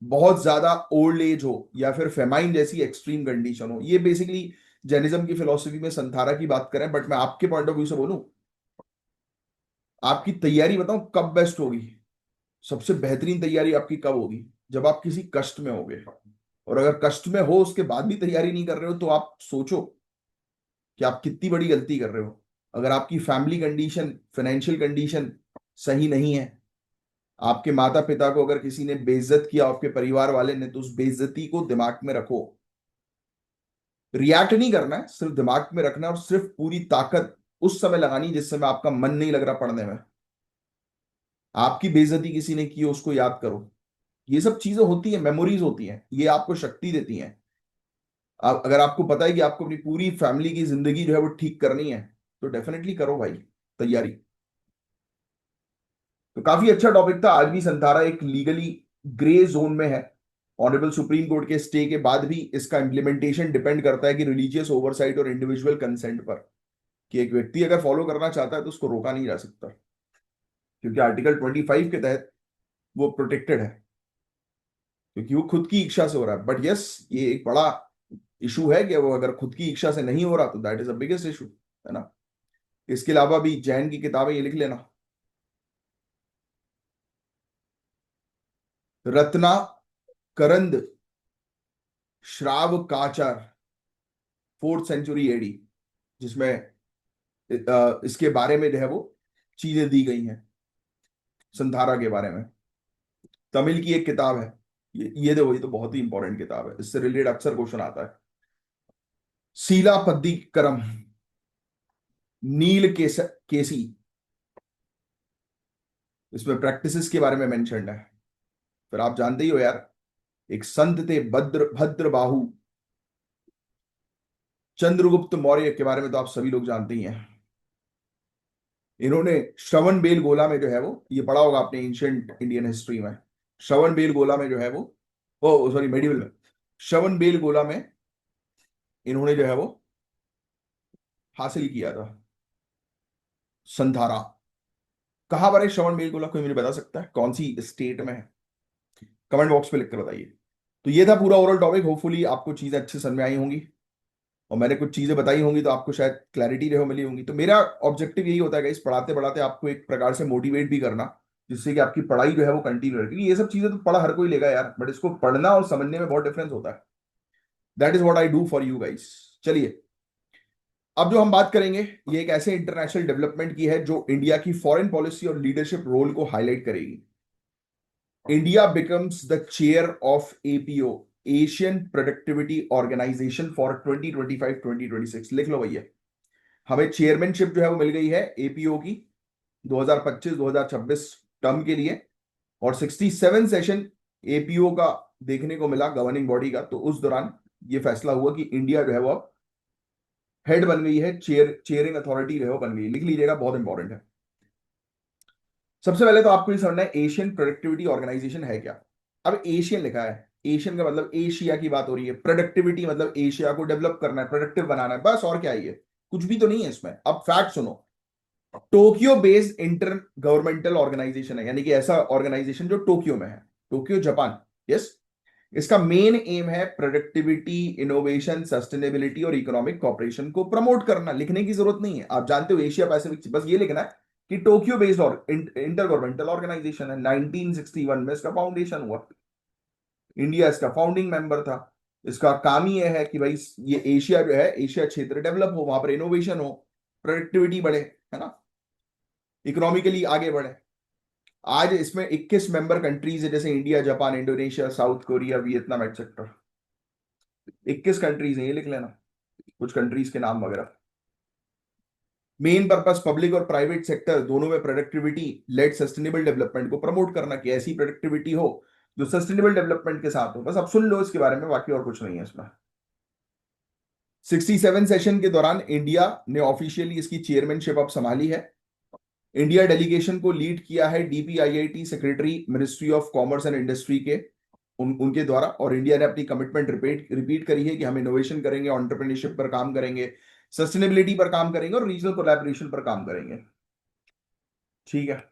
बहुत ज्यादा ओल्ड एज हो, या फिर फेमाइन जैसी एक्सट्रीम कंडीशन हो। ये बेसिकली जैनिज्म की फिलोसफी में संथारा की बात करें, बट मैं आपके पॉइंट ऑफ व्यू से बोलूं, आपकी तैयारी बताऊं कब बेस्ट होगी? सबसे बेहतरीन तैयारी आपकी कब होगी? जब आप किसी कष्ट में होगे। और अगर कष्ट में हो उसके बाद भी तैयारी नहीं कर रहे हो, तो आप सोचो कि आप कितनी बड़ी गलती कर रहे हो। अगर आपकी फैमिली कंडीशन, फाइनेंशियल कंडीशन सही नहीं है, आपके माता पिता को अगर किसी ने बेइज्जत किया, आपके परिवार वाले ने, तो उस बेइज्जती को दिमाग में रखो। रिएक्ट नहीं करना है, सिर्फ दिमाग में रखना है, और सिर्फ पूरी ताकत उस समय लगानी जिस समय आपका मन नहीं लग रहा पढ़ने में। आपकी बेइज्जती किसी ने की हो, उसको याद करो। ये सब चीजें होती हैं, मेमोरीज होती हैं, ये आपको शक्ति देती हैं। अगर आपको पता है कि आपको अपनी पूरी फैमिली की जिंदगी जो है वो ठीक करनी है, तो डेफिनेटली करो भाई तैयारी। तो काफी अच्छा टॉपिक था। आज भी संतारा एक लीगली ग्रे जोन में है। ऑनरेबल सुप्रीम कोर्ट के स्टे के बाद भी इसका इंप्लीमेंटेशन डिपेंड करता है कि रिलीजियस ओवरसाइट और इंडिविजुअल कंसेंट पर, कि एक व्यक्ति अगर फॉलो करना चाहता है तो उसको रोका नहीं जा सकता, क्योंकि आर्टिकल 25 के तहत वो प्रोटेक्टेड है, क्योंकि वो खुद की इच्छा से हो रहा है। बट यस, ये एक बड़ा इशू है कि वो अगर खुद की इच्छा से नहीं हो रहा, तो that is a biggest issue, है ना। इसके अलावा भी जैन की किताबें ये लिख लेना। Ratna करंद Shravakachara, 4th century AD, जिसमें इसके बारे में जो है वो चीजें दी गई हैं, संधारा के बारे में। तमिल की एक किताब है, ये देखो, ये तो बहुत ही इंपॉर्टेंट किताब है, इससे रिलेटेड अक्सर क्वेश्चन आता है। सीलापद्दीकरम, नील केसी, इसमें प्रैक्टिसेस के बारे में मेंशन्ड है। फिर आप जानते ही हो यार, एक संत थे भद्र बाहु, चंद्रगुप्त मौर्य के बारे में तो आप सभी लोग जानते ही हैं। इन्होंने श्रवण बेलगोला में जो है वो, ये पढ़ा होगा आपने एंशियंट इंडियन हिस्ट्री में, श्रवण बेलगोला में जो है वो, ओ सॉरी मेडिवल में, श्रवण बेलगोला में इन्होंने जो है वो हासिल किया था संधारा। कहां पर है श्रवण बेलगोला, कोई मुझे बता सकता है कौन सी स्टेट में है? कमेंट बॉक्स में लिखकर बताइए। तो ये था पूरा ओवरऑल टॉपिक, होपफुली आपको चीजें अच्छे समझ में आई होंगी, और मैंने कुछ चीजें बताई होंगी तो आपको शायद क्लैरिटी रहो मिली होंगी। तो मेरा ऑब्जेक्टिव यही होता है इस पढ़ाते पढ़ाते आपको एक प्रकार से मोटिवेट भी करना, जिससे कि आपकी पढ़ाई जो है वो कंटिन्यू रहे, क्योंकि ये सब चीजें तो पढ़ा हर कोई लेगा यार, बट इसको पढ़ना और समझने में बहुत डिफरेंस होता है। That is what I do for you guys. चलिए, अब जो हम बात करेंगे, ये एक ऐसे इंटरनेशनल डेवलपमेंट की है जो इंडिया की फॉरेन पॉलिसी और लीडरशिप रोल को हाईलाइट करेगी। India becomes the chair of APO, Asian productivity organisation for 2025-2026। लिख लो भैया, हमें चेयरमैनशिप जो है वो मिल गई है एपीओ की 2025-2026 टर्म के लिए, और 67 सेशन एपीओ का देखने को मिला, गवर्निंग बॉडी का। तो उस दौरान ये फैसला हुआ कि इंडिया जो है वो अब हेड बन गई है, चेयरिंग अथॉरिटी जो है वो बन गई है। लिख लीजिएगा, बहुत इंपॉर्टेंट है। सबसे पहले तो आपको ये समझना है एशियन प्रोडक्टिविटी ऑर्गेनाइजेशन है क्या। अब एशियन लिखा है, एशियन का मतलब एशिया की बात हो रही है, प्रोडक्टिविटी मतलब एशिया को डेवलप करना है, प्रोडक्टिव बनाना है, बस। और क्या है, ये कुछ भी तो नहीं है इसमें। अब फैक्ट सुनो, Tokyo based intergovernmental organisation है, यानी कि ऐसा ऑर्गेनाइजेशन जो टोक्यो में है, टोक्यो जापान। यस। इसका मेन एम है प्रोडक्टिविटी, इनोवेशन, सस्टेनेबिलिटी और इकोनॉमिक कॉपरेशन को प्रमोट करना। लिखने की जरूरत नहीं है, आप जानते हो एशिया पैसिफिक, बस ये लिखना है कि टोक्यो बेस्ड और इंटर गवर्नमेंटल ऑर्गेनाइजेशन है। 1961 में इसका फाउंडेशन हुआ, इंडिया इसका फाउंडिंग मेंबर था। इसका काम ही यह है कि भाई ये एशिया जो है, एशिया क्षेत्र डेवलप हो, वहां पर इनोवेशन हो, प्रोडक्टिविटी बढ़े, है ना, इकोनॉमिकली आगे बढ़े। आज इसमें 21 मेंबर कंट्रीज है, जैसे India, Japan, Indonesia, south Korea, Vietnam etcetera. 21 countries हैं, ये लिख लेना कुछ कंट्रीज के नाम वगैरह। मेन पर्पस पब्लिक और प्राइवेट सेक्टर दोनों में प्रोडक्टिविटी लेड सस्टेनेबल डेवलपमेंट को प्रमोट करना, कि ऐसी प्रोडक्टिविटी हो जो सस्टेनेबल डेवलपमेंट के साथ हो। बस अब सुन लो इसके बारे में, बाकी और कुछ नहीं है इसमें। 67 सेशन के दौरान इंडिया ने ऑफिशियली इसकी चेयरमैनशिप अब संभाली है। इंडिया डेलीगेशन को लीड किया है DPIIT secretary, ministry of commerce and industry के, उनके द्वारा। और इंडिया ने अपनी कमिटमेंट रिपीट करी है कि हम इनोवेशन करेंगे, ऑन्टरप्रेन्योरशिप पर काम करेंगे, सस्टेनेबिलिटी पर काम करेंगे और रीजनल कोलैबोरेशन पर काम करेंगे। ठीक है,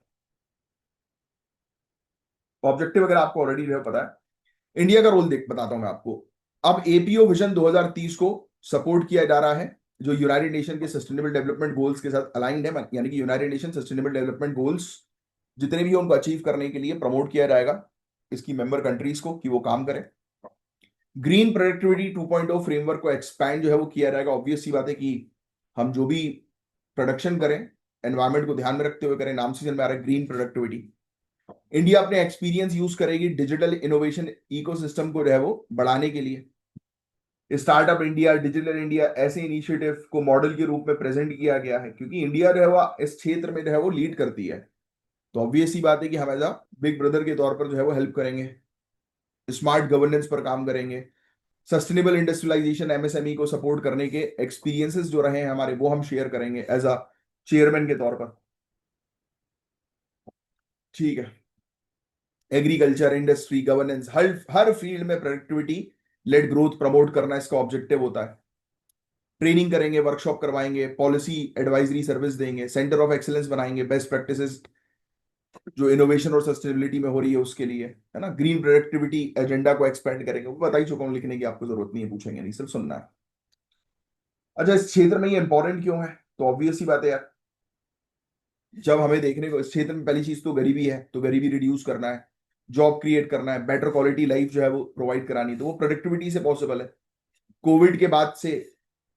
ऑब्जेक्टिव अगर आपको ऑलरेडी पता है। इंडिया का रोल देख बताता हूं मैं आपको। अब एपीओ विजन 2030 को सपोर्ट किया जा रहा है, जो यूनाइटेड नेशन के सस्टेनेबल डेवलपमेंट गोल्स के साथ अलाइंड है, यानी कि United nation sustainable development goals जितने भी उनको अचीव करने के लिए प्रमोट किया जाएगा इसकी मेंबर कंट्रीज को, कि वो काम करें। ग्रीन प्रोडक्टिविटी 2.0 फ्रेमवर्क को एक्सपैंड जो है वो किया जाएगा। ऑब्वियस सी बात है कि हम जो भी प्रोडक्शन करें, एनवायरमेंट को ध्यान में रखते हुए करें, नाम से चल में आ रहा है ग्रीन प्रोडक्टिविटी। इंडिया अपने एक्सपीरियंस यूज करेगी डिजिटल इनोवेशन इकोसिस्टम को जो है वो बढ़ाने के लिए। स्टार्टअप इंडिया, डिजिटल इंडिया, ऐसे इनिशिएटिव को मॉडल के रूप में प्रेजेंट किया गया है, क्योंकि इंडिया जो है वो इस क्षेत्र में जो है वो लीड करती है। तो ऑब्वियस सी बात है कि हम एज अ बिग ब्रदर के तौर पर जो है वो हेल्प करेंगे, स्मार्ट गवर्नेंस पर काम करेंगे, सस्टेनेबल इंडस्ट्रियलाइजेशन, एमएसएमई को सपोर्ट करने के एक्सपीरियंसेस जो रहे हैं हमारे, वो हम शेयर करेंगे एज अ चेयरमैन के तौर पर। ठीक है, एग्रीकल्चर, इंडस्ट्री, गवर्नेंस, हर हर फील्ड में प्रोडक्टिविटी लेड ग्रोथ प्रमोट करना इसका ऑब्जेक्टिव होता है। ट्रेनिंग करेंगे, वर्कशॉप करवाएंगे, पॉलिसी एडवाइजरी सर्विस देंगे, सेंटर ऑफ एक्सीलेंस बनाएंगे, बेस्ट प्रैक्टिसेस जो इनोवेशन और सस्टेनेबिलिटी में हो रही है उसके लिए, है ना। ग्रीन प्रोडक्टिविटी एजेंडा को एक्सपेंड करेंगे, वो बता ही चुका हूं, लिखने की आपको जरूरत नहीं है, पूछेंगे नहीं, सिर्फ सुनना है। अच्छा, इस क्षेत्र में ये इंपॉर्टेंट क्यों है? तो ऑब्वियस सी बात है यार, जब हमें देखने को इस क्षेत्र में पहली चीज तो गरीबी है, तो गरीबी रिड्यूस करना है, जॉब क्रिएट करना है, बेटर क्वालिटी लाइफ जो है वो प्रोवाइड करानी है, तो वो प्रोडक्टिविटी से पॉसिबल है। कोविड के बाद से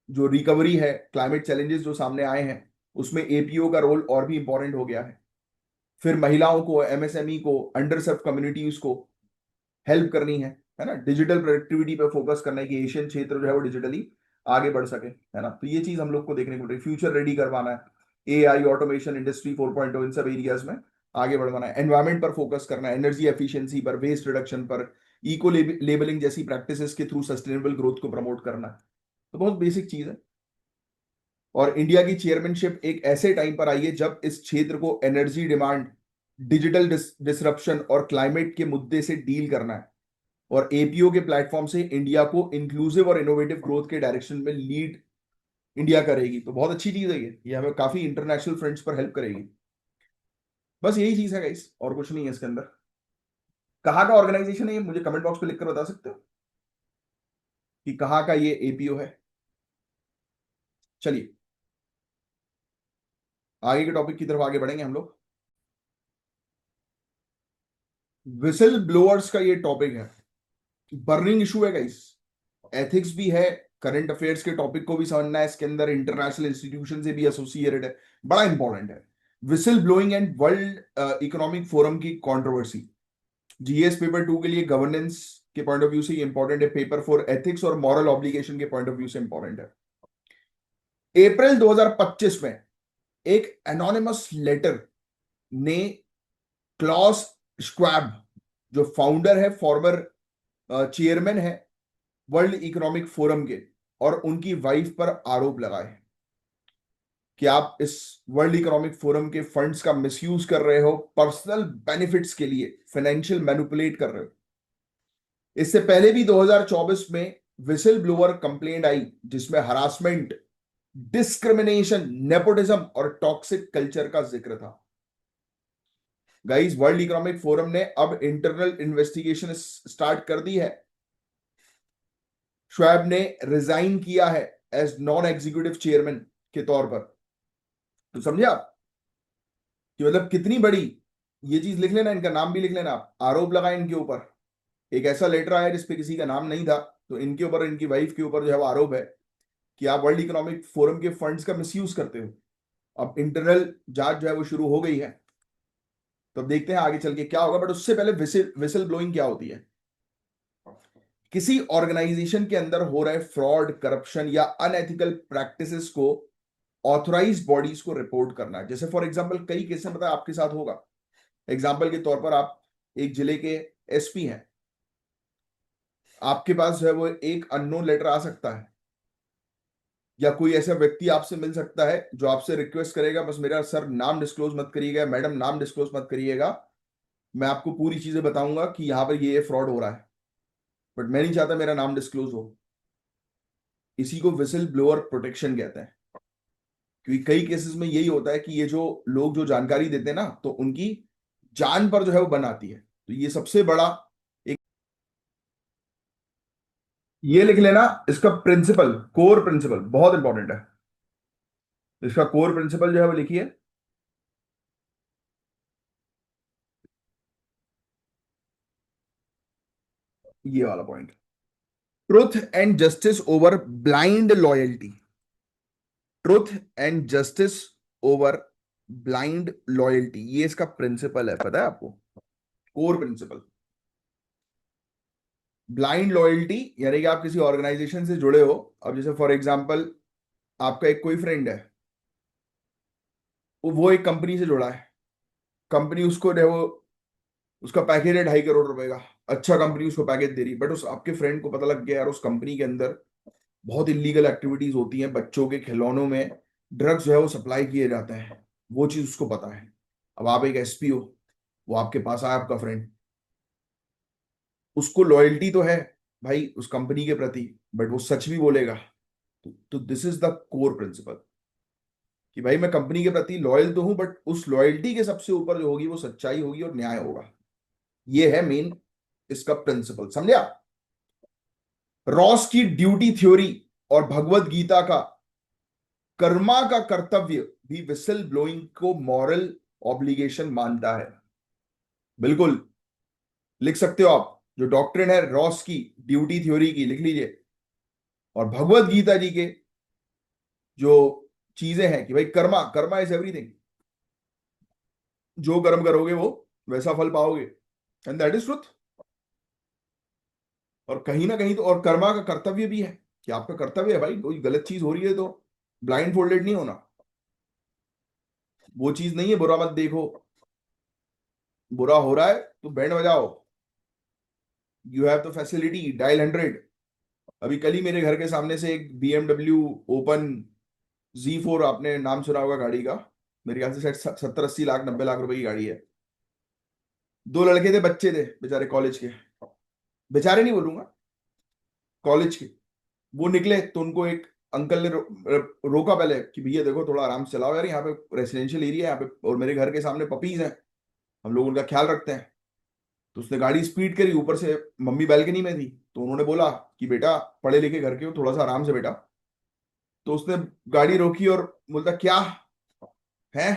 जो रिकवरी है, क्लाइमेट चैलेंजेस जो सामने आए हैं, उसमें एपीओ का रोल और भी इंपॉर्टेंट हो गया है। फिर महिलाओं को, एमएसएमई को, अंडर सर्व कम्युनिटीज को हेल्प करनी है ना, डिजिटल प्रोडक्टिविटी पे फोकस करना है कि एशियन क्षेत्र जो है वो डिजिटली आगे बढ़ सके, है ना। तो ये चीज हम लोग को देखने को मिल रही है। फ्यूचर रेडी करवाना है, एआई, ऑटोमेशन, इंडस्ट्री 4.0, इन सब एरियाज में आगे बढ़वाना है। एनवायरमेंट पर फोकस करना है, एनर्जी एफिशिएंसी पर, वेस्ट रिडक्शन पर, इको लेबलिंग जैसी प्रैक्टिसेस के थ्रू सस्टेनेबल ग्रोथ को प्रमोट करना है। तो बहुत बेसिक चीज है। और इंडिया की चेयरमैनशिप एक ऐसे टाइम पर आई है जब इस क्षेत्र को एनर्जी डिमांड, डिजिटल डिसरप्शन और क्लाइमेट के मुद्दे से डील करना है। और एपीओ के प्लेटफॉर्म से इंडिया को इंक्लूसिव और इनोवेटिव ग्रोथ के डायरेक्शन में लीड इंडिया करेगी। तो बहुत अच्छी चीज है ये हमें काफी इंटरनेशनल फ्रंट्स पर हेल्प करेगी। बस यही चीज है गाइस, और कुछ नहीं है इसके अंदर। कहाँ का ऑर्गेनाइजेशन है ये, मुझे कमेंट बॉक्स पे लिखकर बता सकते हो कि कहाँ का ये एपीओ है। चलिए आगे के टॉपिक की तरफ आगे बढ़ेंगे हम लोग। विसल ब्लोअर्स का ये टॉपिक है, बर्निंग इशू है गाइस। एथिक्स भी है, करंट अफेयर्स के टॉपिक को भी समझना है, इसके अंदर इंटरनेशनल इंस्टीट्यूशन से भी एसोसिएटेड है, बड़ा इंपॉर्टेंट है। Whistle blowing and world economic forum की कंट्रोवर्सी। जीएस पेपर 2 के लिए गवर्नेंस के पॉइंट ऑफ व्यू से इंपॉर्टेंट है, पेपर 4 एथिक्स और मॉरल ऑब्लिगेशन के पॉइंट ऑफ व्यू से इंपॉर्टेंट है। अप्रैल 2025 में एक एनोनिमस लेटर ने क्लॉस श्वाब, जो फाउंडर है, फॉर्मर चेयरमैन है वर्ल्ड इकोनॉमिक फोरम के, और उनकी वाइफ पर आरोप लगाए कि आप इस वर्ल्ड इकोनॉमिक फोरम के फंड्स का मिसयूज कर रहे हो, पर्सनल बेनिफिट्स के लिए फाइनेंशियल मैनिपुलेट कर रहे हो। इससे पहले भी 2024 में विसल ब्लोअर कंप्लेंट आई जिसमें हरासमेंट, डिस्क्रिमिनेशन, नेपोटिज्म और टॉक्सिक कल्चर का जिक्र था। गाइस, वर्ल्ड इकोनॉमिक फोरम ने अब इंटरनल इन्वेस्टिगेशन स्टार्ट कर दी है। श्वेब ने रिजाइन किया है एज नॉन एग्जीक्यूटिव चेयरमैन के तौर पर। तो समझे आप कि मतलब कितनी बड़ी ये चीज। लिख लेना, इनका नाम भी लिख लेना आप, आरोप लगाए इनके ऊपर। एक ऐसा लेटर आया जिसपे किसी का नाम नहीं था, तो इनके ऊपर, इनकी वाइफ के ऊपर जो है वो आरोप है कि आप वर्ल्ड इकोनॉमिक फोरम के फंड्स का मिसयूज करते हो। अब इंटरनल जांच जो है वो शुरू हो गई है, तो अब देखते हैं आगे चल के क्या होगा। बट उससे पहले विसिल विसिल ब्लोइंग क्या होती है? किसी ऑर्गेनाइजेशन के अंदर हो रहे फ्रॉड, करप्शन या अनएथिकल प्रैक्टिसेस को ऑथराइज बॉडीज को रिपोर्ट करना है। जैसे फॉर एग्जांपल कई केस में पता है आपके साथ होगा। एग्जांपल के तौर पर आप एक जिले के एसपी हैं, आपके पास जो है वो एक अननोन लेटर आ सकता है, या कोई ऐसा व्यक्ति आपसे मिल सकता है जो आपसे रिक्वेस्ट करेगा, बस मेरा सर नाम डिस्क्लोज मत करिएगा, मैडम नाम डिस्क्लोज मत करिएगा, मैं आपको पूरी चीजें बताऊंगा कि यहाँ पर ये फ्रॉड हो रहा है, बट मैं नहीं चाहता मेरा नाम डिस्क्लोज हो। इसी को विसिल ब्लोअर प्रोटेक्शन कहते हैं। क्योंकि कई केसेस में यही होता है कि ये जो लोग जो जानकारी देते हैं ना, तो उनकी जान पर जो है वो बन आती है। तो ये सबसे बड़ा एक, ये लिख लेना, इसका प्रिंसिपल, कोर प्रिंसिपल बहुत इंपॉर्टेंट है। इसका कोर प्रिंसिपल जो है वो लिखिए, ये वाला point, truth and justice over blind loyalty. Truth and justice over blind loyalty, ये इसका प्रिंसिपल है, पता है आपको? Core principle. ब्लाइंड लॉयल्टी यानी कि आप किसी ऑर्गेनाइजेशन से जुड़े हो। अब जैसे फॉर एग्जांपल आपका एक कोई फ्रेंड है, वो एक कंपनी से जुड़ा है, कंपनी उसको जो है वो, उसका पैकेज है 2.5 करोड़ रुपए का, अच्छा कंपनी उसको पैकेज दे रही, बट उस आपके फ्रेंड को पता लग गया यार उस कंपनी के अंदर बहुत इलीगल एक्टिविटीज होती हैं, बच्चों के खिलौनों में ड्रग्स जो है वो सप्लाई किए जाते हैं, वो चीज उसको पता है। अब आप एक एसपी हो, वो आपके पास आया आपका फ्रेंड, उसको लॉयल्टी तो है भाई उस कंपनी के प्रति, बट वो सच भी बोलेगा। तो this is the core principle कि भाई मैं कंपनी के प्रति लॉयल तो हूं, बट उस लॉयल्टी के सबसे ऊपर जो होगी वो सच्चाई होगी और न्याय होगा। ये है मेन इसका प्रिंसिपल, समझे आप? रॉस की ड्यूटी थ्योरी और भगवत गीता का कर्मा का कर्तव्य भी विसल ब्लोइंग को मॉरल ऑब्लिगेशन मानता है। बिल्कुल, लिख सकते हो आप, जो डॉक्ट्रिन है रॉस की, ड्यूटी थ्योरी की, लिख लीजिए। और भगवत गीता जी के जो चीजें हैं कि भाई कर्मा, कर्मा इज एवरीथिंग, जो कर्म करोगे वो वैसा फल पाओगे, एंड दैट इज ट्रुथ। और कहीं ना कहीं तो, और कर्मा का कर्तव्य भी है कि आपका कर्तव्य है भाई, कोई गलत चीज हो रही है तो ब्लाइंड फोल्डेड नहीं होना। वो चीज नहीं है बुरा मत देखो, बुरा हो रहा है तो बैंड बजाओ, you have the facility, dial 100। अभी कल ही मेरे घर के सामने से एक BMW ओपन Z4, आपने नाम सुना होगा गाड़ी का, मेरे ख्याल से शायद 70-80 लाख 90 लाख रुपए की गाड़ी है। दो लड़के थे, बच्चे थे बेचारे कॉलेज के, बेचारे नहीं बोलूंगा, कॉलेज के। वो निकले तो उनको एक अंकल ने रोका पहले कि भैया देखो थोड़ा आराम से चलाओ यार, यहाँ पे रेसिडेंशियल एरिया है यहाँ पे, और मेरे घर के सामने पपीज हैं, हम लोग उनका ख्याल रखते हैं। तो उसने गाड़ी स्पीड करी, ऊपर से मम्मी बैल्कनी में थी, तो उन्होंने बोला कि बेटा पढ़े लिखे घर के हो, थोड़ा सा आराम से बेटा। तो उसने गाड़ी रोकी और बोलता क्या है,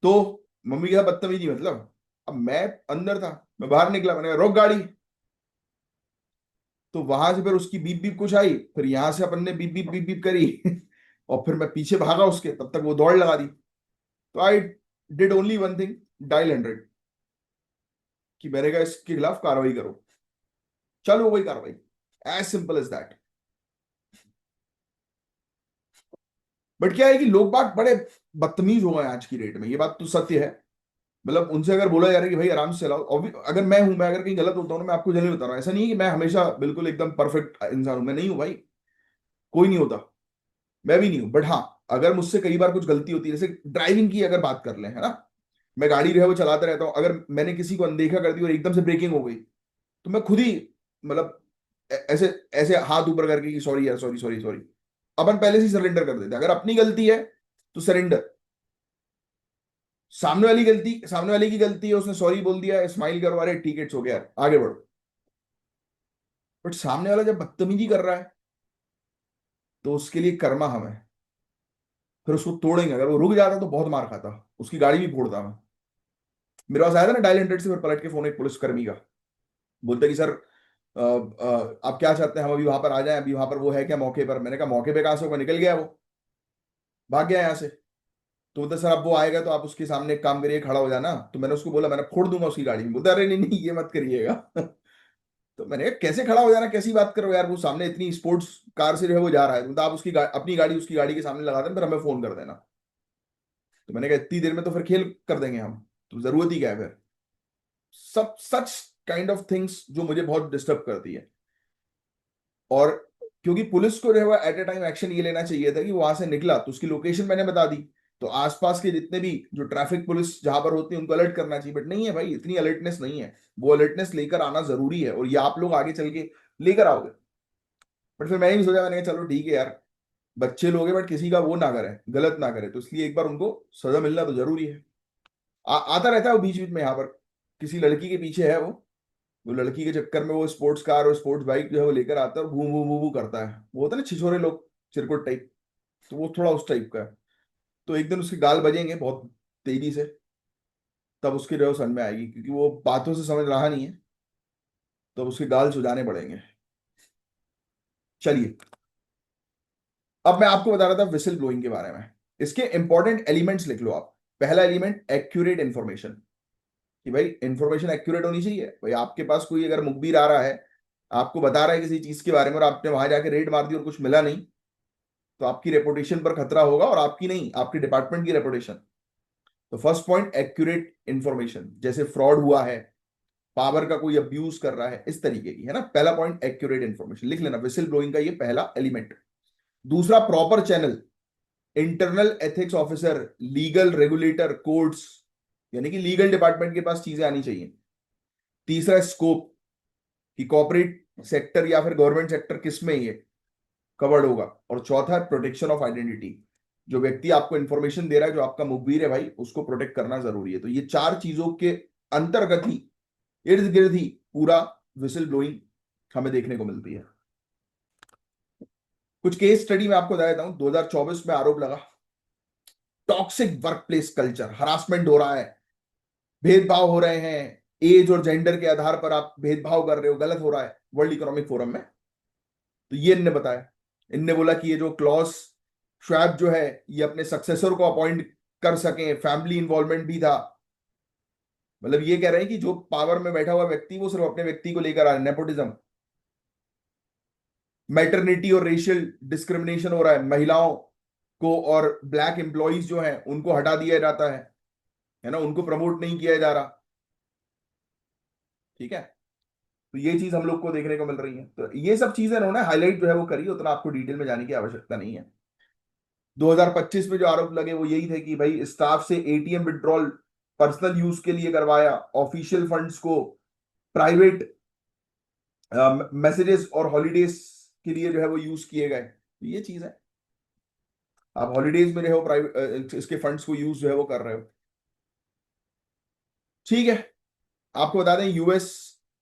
तो मम्मी के साथ बदतमीजी मतलब। अब मैं अंदर था, मैं बाहर निकला, मैंने कहा रोक गाड़ी। तो वहां से फिर उसकी बीप बीप कुछ आई, फिर यहां से अपन ने बीप बीप बीप बीप करी और फिर मैं पीछे भागा उसके, तब तक वो दौड़ लगा दी। तो I did only one thing, dial 100, कि मैंने कहा इसके खिलाफ कार्रवाई करो, चलो हो गई कार्रवाई, as simple as that. But क्या है कि लोग बाग बड़े बदतमीज हो गए आज की डेट में, ये बात तो सत्य है। मतलब उनसे अगर बोला जा रहा है कि भाई आराम से चलाओ, अगर मैं हूं, मैं अगर कहीं गलत होता हूं ना, मैं आपको जल्दी बता रहा हूं, ऐसा नहीं है कि मैं हमेशा बिल्कुल एकदम परफेक्ट इंसान हूं, मैं नहीं हूं भाई, कोई नहीं होता, मैं भी नहीं हूं। बट हाँ, अगर मुझसे कई बार कुछ गलती होती है, जैसे ड्राइविंग की अगर बात कर लें, है ना, मैं गाड़ी जो है वो चलाता रहता हूँ, अगर मैंने किसी को अनदेखा कर दी और एकदम से ब्रेकिंग हो गई, तो मैं खुद ही मतलब ऐसे ऐसे हाथ ऊपर करके कि सॉरी यार, सॉरी सॉरी सॉरी, अपन पहले से ही सरेंडर कर देते हैं। अगर अपनी गलती है तो सरेंडर, सामने वाले की गलती है, उसने सॉरी बोल दिया, स्माइल करो, अरे ठीक है इट्स हो गया यार, आगे बढ़ो। बट सामने वाला जब बदतमीजी कर रहा है तो उसके लिए कर्मा हम है, फिर उसको तोड़ेंगे। अगर वो रुक जाता तो बहुत मार खाता, उसकी गाड़ी भी फोड़ता मैं। मेरे पास आया था ना डायल 100 से, फिर पलट के फोन एक पुलिसकर्मी का, बोलते कि सर आप क्या चाहते हैं, हम अभी वहां पर आ जाएं, अभी वहां पर वो है क्या मौके पर। मैंने कहा मौके पे कहां से होगा, निकल गया वो, भाग गया यहाँ से। तो बोलते सर अब वो आएगा तो आप उसके सामने एक काम करिए, खड़ा हो जाना। तो मैंने उसको बोला, मैंने फोड़ दूंगा उसकी गाड़ी। बोलता अरे नहीं नहीं ये मत करिएगा तो मैंने कहा कैसे खड़ा हो जाना, कैसी बात करो यार, वो सामने इतनी स्पोर्ट्स कार से जो है वो जा रहा है, तो आप उसकी अपनी गाड़ी उसकी गाड़ी के सामने लगा देना, फिर हमें फोन कर देना। तो मैंने कहा इतनी देर में तो फिर खेल कर देंगे हम, तो जरूरत ही क्या है फिर। सब सच काइंड ऑफ थिंग्स जो मुझे बहुत डिस्टर्ब करती है। और क्योंकि पुलिस को जो है वो एट ए टाइम एक्शन ये लेना चाहिए था कि वो वहां से निकला तो उसकी लोकेशन मैंने बता दी, तो आसपास के जितने भी जो ट्रैफिक पुलिस जहां पर होती है उनको अलर्ट करना चाहिए। बट नहीं है भाई, इतनी अलर्टनेस नहीं है, वो अलर्टनेस लेकर आना जरूरी है, और ये आप लोग आगे चल के लेकर आओगे। बट फिर मैंने भी सोचा, मैंने कहा चलो ठीक है यार, बच्चे लोग हैं बट किसी का वो ना करें, गलत ना करें, तो इसलिए एक बार उनको सजा मिलना तो जरूरी है। आता रहता है वो बीच बीच में यहाँ पर, किसी लड़की के पीछे है वो लड़की के चक्कर में वो स्पोर्ट्स कार और स्पोर्ट्स बाइक जो है वो लेकर आता है और भू भू भू भू करता है, वो होता है ना छिछोरे लोग, चिरकुट टाइप, तो वो थोड़ा उस टाइप का है। तो एक दिन उसके गाल बजेंगे बहुत तेजी से, तब उसकी जो है समझ में आएगी, क्योंकि वो बातों से समझ रहा नहीं है, तब उसके गाल सुझाने पड़ेंगे। चलिए, अब मैं आपको बता रहा था विसिल ब्लोइंग के बारे में, इसके इंपॉर्टेंट एलिमेंट्स लिख लो आप। पहला एलिमेंट एक्यूरेट इंफॉर्मेशन, कि भाई इंफॉर्मेशन एक्यूरेट होनी चाहिए। भाई आपके पास कोई अगर मुखबिर आ रहा है, आपको बता रहा है किसी चीज के बारे में, और आपने वहां जाके रेड मार दी और कुछ मिला नहीं, तो आपकी रेपुटेशन पर खतरा होगा, और आपकी नहीं, आपकी डिपार्टमेंट की रेपुटेशन। तो फर्स्ट पॉइंट एक्यूरेट इंफॉर्मेशन, जैसे फ्रॉड हुआ है, पावर का कोई अब्यूज कर रहा है, इस तरीके की, है ना। पहला पॉइंट एक्यूरेट इंफॉर्मेशन लिख लेना, विसिल ब्लोइंग का ये पहला एलिमेंट। दूसरा proper channel, internal ethics officer, legal regulator, courts, यानी कि लीगल डिपार्टमेंट के पास चीजें आनी चाहिए। तीसरा स्कोप, कि कॉर्पोरेट सेक्टर या फिर गवर्नमेंट सेक्टर किस में ये कवर्ड होगा। और चौथा है प्रोटेक्शन ऑफ आइडेंटिटी, जो व्यक्ति आपको इंफॉर्मेशन दे रहा है, जो आपका मुखबिर है भाई, उसको प्रोटेक्ट करना जरूरी है। तो ये चार चीजों के अंतर्गत ही, इर्द गिर्द ही पूरा विसिल ब्लोइंग हमें देखने को मिलती है। कुछ केस स्टडी में आपको बता देता हूं। 2024 में आरोप लगा, टॉक्सिक वर्कप्लेस कल्चर, हरासमेंट हो रहा है, भेदभाव हो रहे हैं, एज और जेंडर के आधार पर आप भेदभाव कर रहे हो, गलत हो रहा है वर्ल्ड इकोनॉमिक फोरम में। तो ये इनने बताया। इनने बोला कि ये जो क्लॉस श्वाब जो है, ये अपने सक्सेसर को अपॉइंट कर सके, फैमिली इन्वॉल्वमेंट भी था। मतलब ये कह रहे हैं कि जो पावर में बैठा हुआ व्यक्ति वो सिर्फ अपने व्यक्ति को लेकर आ रहा है, नेपोटिज्म। मैटरनिटी और रेशियल डिस्क्रिमिनेशन हो रहा है, महिलाओं को और ब्लैक एम्प्लॉइज जो हैं उनको हटा दिया जाता है ना, उनको प्रमोट नहीं किया जा रहा। ठीक है, तो ये चीज हम लोग को देखने को मिल रही है। तो ये सब चीजें उन्होंने हाईलाइट जो है वो करी, उतना आपको डिटेल में जाने की आवश्यकता नहीं है। 2025 में जो आरोप लगे वो यही थे कि भाई स्टाफ से एटीएम विड्रॉल पर्सनल यूज के लिए करवाया, ऑफिशियल फंड्स को प्राइवेट मैसेजेस और हॉलीडेज के लिए जो है वो यूज किए गए। तो ये चीज है, आप हॉलीडेज में जो है वो प्राइवेट इसके फंड्स को यूज जो है वो कर रहे हो। ठीक है, आपको बता दें US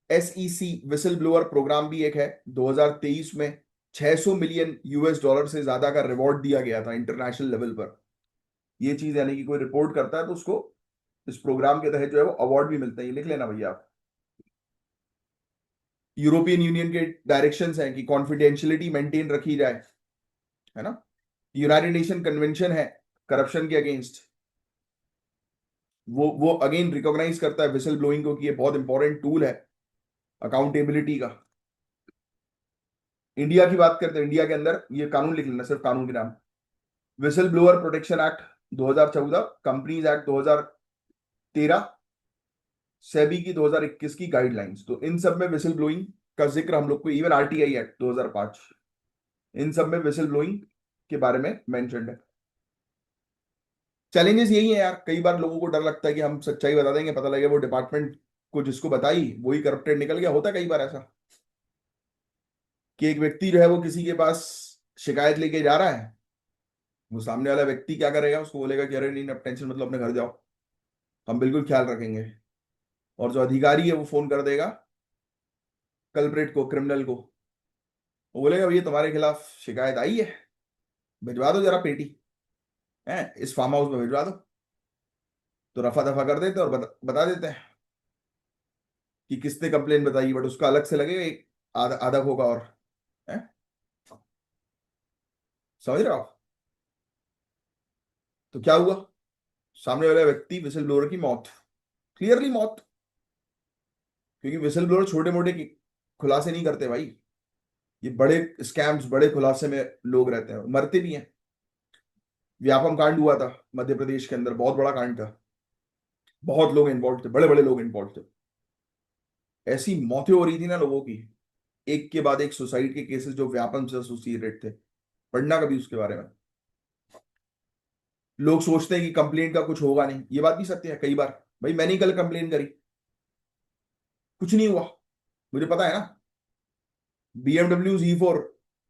SEC whistleblower program भी एक है। 2023 में 600 मिलियन यूएस डॉलर से ज्यादा का रिवॉर्ड दिया गया था इंटरनेशनल लेवल पर। ये चीज यानी कि कोई रिपोर्ट करता है तो उसको इस प्रोग्राम के तहत जो है वो अवार्ड भी मिलता है। ये लिख लेना भैया आप। यूरोपियन यूनियन के डायरेक्शंस हैं कि कॉन्फिडेंशियलिटी मेंटेन रखी जाए, है ना। यूनाइटेड नेशन कन्वेंशन है करप्शन के अगेंस्ट, वो अगेन रिकॉग्नाइज करता है विसल ब्लोइंग को कि ये बहुत इंपॉर्टेंट टूल है अकाउंटेबिलिटी का। इंडिया की बात करते हैं, इंडिया के अंदर ये कानून लिख लेना, सिर्फ कानून के नाम। Whistle blower protection act 2014, companies act 2013, SEBI की 2021 की गाइडलाइंस। तो इन सब में विसल ब्लोइंग का जिक्र हम लोग को, इवन आरटीआई एक्ट 2005, इन सब में विसल ब्लोइंग के बारे में मेंशन्ड है। चैलेंजेस यही है यार, कई बार लोगों को डर लगता है कि हम सच्चाई बता देंगे, पता लगे वो डिपार्टमेंट को जिसको बताई वही करप्टेड निकल गया। होता है कई बार ऐसा कि एक व्यक्ति जो है वो किसी के पास शिकायत लेके जा रहा है, वो सामने वाला व्यक्ति क्या करेगा, उसको बोलेगा कि अरे नहीं अब टेंशन मतलब अपने घर जाओ, हम बिल्कुल ख्याल रखेंगे। और जो अधिकारी है वो फोन कर देगा कल्प्रेट को, क्रिमिनल को। वो बोलेगा भैया तुम्हारे खिलाफ शिकायत आई है, भिजवा दो जरा पेटी, है इस फार्म हाउस में भिजवा दो। तो रफा दफा कर देते हैं और बता देते हैं कि किसने कंप्लेन बताई, बट उसका अलग से लगेगा एक आधा आधा होगा और, है, समझ रहे हो आप। तो क्या हुआ, सामने वाला व्यक्ति विसल ब्लोअर की मौत, क्लियरली मौत। क्योंकि विसल ब्लोअर छोटे मोटे खुलासे नहीं करते भाई, ये बड़े स्कैम्स, बड़े खुलासे में लोग रहते हैं, मरते भी हैं। व्यापम कांड हुआ था मध्य प्रदेश के अंदर, बहुत बड़ा कांड था, बहुत लोग इन्वॉल्व थे, बड़े बड़े लोग इन्वॉल्व थे। ऐसी मौतें हो रही थी ना लोगों की, एक के बाद एक सुसाइड के केसेस जो व्यापम से एसोसिएटेड थे। पढ़ना कभी उसके बारे में। लोग सोचते हैं कि कंप्लेंट का कुछ होगा नहीं, ये बात भी सत्य है। कई बार भाई मैंने ही कल कंप्लेन करी, कुछ नहीं हुआ, मुझे पता है ना। BMW Z4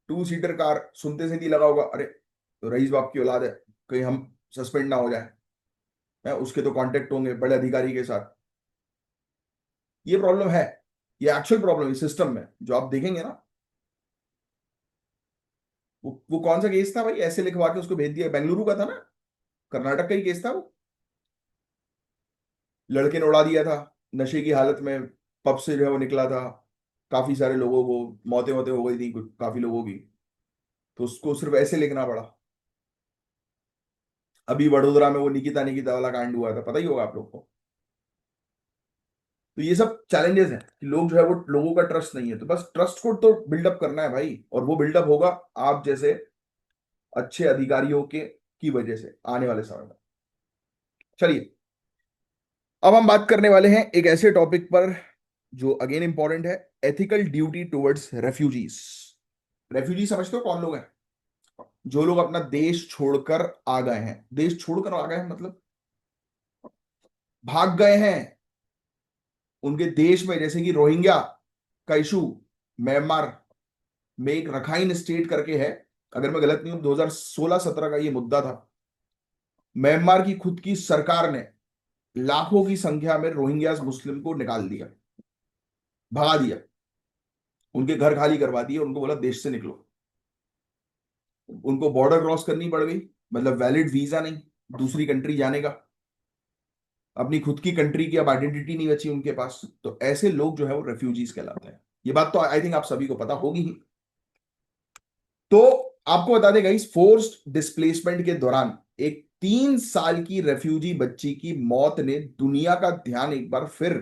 2 सीटर कार, सुनते से नहीं लगा होगा अरे तो रईस बाप की औलाद है, कहीं हम सस्पेंड ना हो जाए, है उसके तो कांटेक्ट होंगे बड़े अधिकारी के साथ। ये प्रॉब्लम है, ये एक्चुअल प्रॉब्लम है सिस्टम में, जो आप देखेंगे ना। वो कौन सा केस था भाई, ऐसे लिखवा के उसको भेज दिया, बेंगलुरु का था ना, कर्नाटक का ही केस था वो। लड़के ने उड़ा दिया था नशे की हालत में, पब से जो है वो निकला था, काफी सारे लोगों को मौतें मौतें हो गई थी काफी लोगों की। तो उसको सिर्फ ऐसे लिखना पड़ा। अभी वडोदरा में वो निकिता निकिता वाला कांड हुआ था, पता ही होगा आप लोग को। तो ये सब चैलेंजेस हैं कि लोग जो है वो, लोगों का ट्रस्ट नहीं है। तो बस ट्रस्ट को तो बिल्डअप करना है भाई, और वो बिल्डअप होगा आप जैसे अच्छे अधिकारियों के की वजह से आने वाले समय में। चलिए, अब हम बात करने वाले हैं एक ऐसे टॉपिक पर जो अगेन इंपॉर्टेंट है, ethical duty towards refugees. Refugee समझते हो कौन लोग हैं? जो लोग अपना देश छोड़कर आ गए हैं, देश छोड़कर आ गए हैं मतलब भाग गए हैं उनके देश में, जैसे कि रोहिंग्या का इशू म्यांमार में, एक रखाइन स्टेट करके है, अगर मैं गलत नहीं हूं 2016-17 का ये मुद्दा था। म्यांमार की खुद की सरकार ने लाखों की संख्या में रोहिंग्यास मुस्लिम को निकाल दिया, भगा दिया, उनके घर खाली करवा दिए, उनको बोला देश से निकलो। उनको बॉर्डर क्रॉस करनी पड़ गई, मतलब वैलिड वीजा नहीं दूसरी कंट्री जाने का, अपनी खुद की कंट्री की अब आइडेंटिटी नहीं बची उनके पास, तो ऐसे लोग जो है वो रेफ्यूजीज कहलाते हैं। ये बात तो आई थिंक आप सभी को पता होगी ही। तो आपको बता दें गाइस, फोर्स्ड डिस्प्लेसमेंट के दौरान एक 3 साल की रेफ्यूजी बच्ची की मौत ने दुनिया का ध्यान एक बार फिर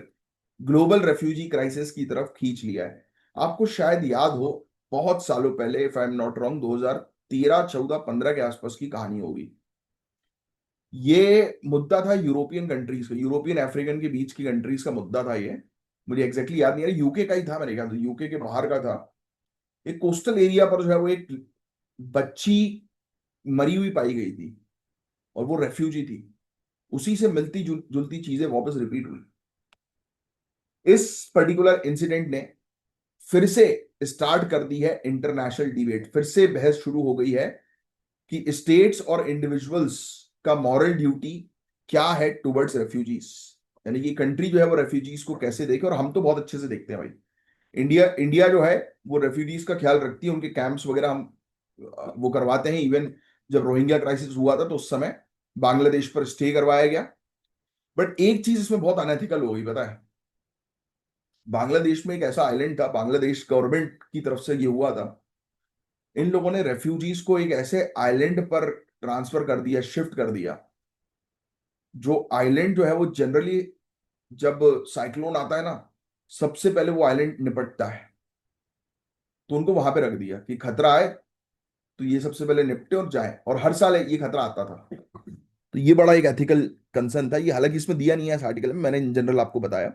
ग्लोबल रेफ्यूजी क्राइसिस की तरफ खींच लिया है। आपको शायद याद हो, बहुत सालों पहले, if I am not wrong, 2013 14 15 के आसपास की कहानी होगी। ये मुद्दा था यूरोपियन कंट्रीज का, यूरोपियन अफ्रीकन के बीच की कंट्रीज का मुद्दा था ये। मुझे एग्जैक्टली याद नहीं आ रहा, यूके का ही था मेरे ख्याल से, यूके के बाहर का था। एक कोस्टल एरिया पर जो है वो एक बच्ची मरी हुई पाई गई थी, और वो रेफ्यूजी थी। उसी से मिलती जुलती चीजें वापस रिपीट हुई। इस पर्टिकुलर इंसिडेंट ने फिर से स्टार्ट कर दी है इंटरनेशनल डिबेट, फिर से बहस शुरू हो गई है कि स्टेट्स और इंडिविजुअल्स का मॉरल ड्यूटी क्या है टुवर्ड्स रेफ्यूजीज। यानी कि कंट्री जो है वो रेफ्यूजीज को कैसे देखे, और हम तो बहुत अच्छे से देखते हैं भाई। इंडिया इंडिया जो है वो रेफ्यूजीज का ख्याल रखती है, उनके कैंप्स वगैरह हम वो करवाते हैं। इवन जब रोहिंग्या क्राइसिस हुआ था तो उस समय बांग्लादेश पर स्टे करवाया गया। बट एक चीज इसमें बहुत अनएथिकल हो गई, पता है? बांग्लादेश में एक ऐसा आइलैंड था, बांग्लादेश गवर्नमेंट की तरफ से ये हुआ था, इन लोगों ने रेफ्यूजीज को एक ऐसे आइलैंड पर ट्रांसफर कर दिया, शिफ्ट कर दिया, जो आइलैंड जो है वो जनरली जब साइक्लोन आता है ना, सबसे पहले वो आइलैंड निपटता है। तो उनको वहां पे रख दिया कि खतरा आए तो ये सबसे पहले निपटे और जाए, और हर साल ये खतरा आता था। तो ये बड़ा एक एथिकल कंसर्न था ये, हालांकि इसमें दिया नहीं है इस आर्टिकल में, मैंने इन जनरल आपको बताया।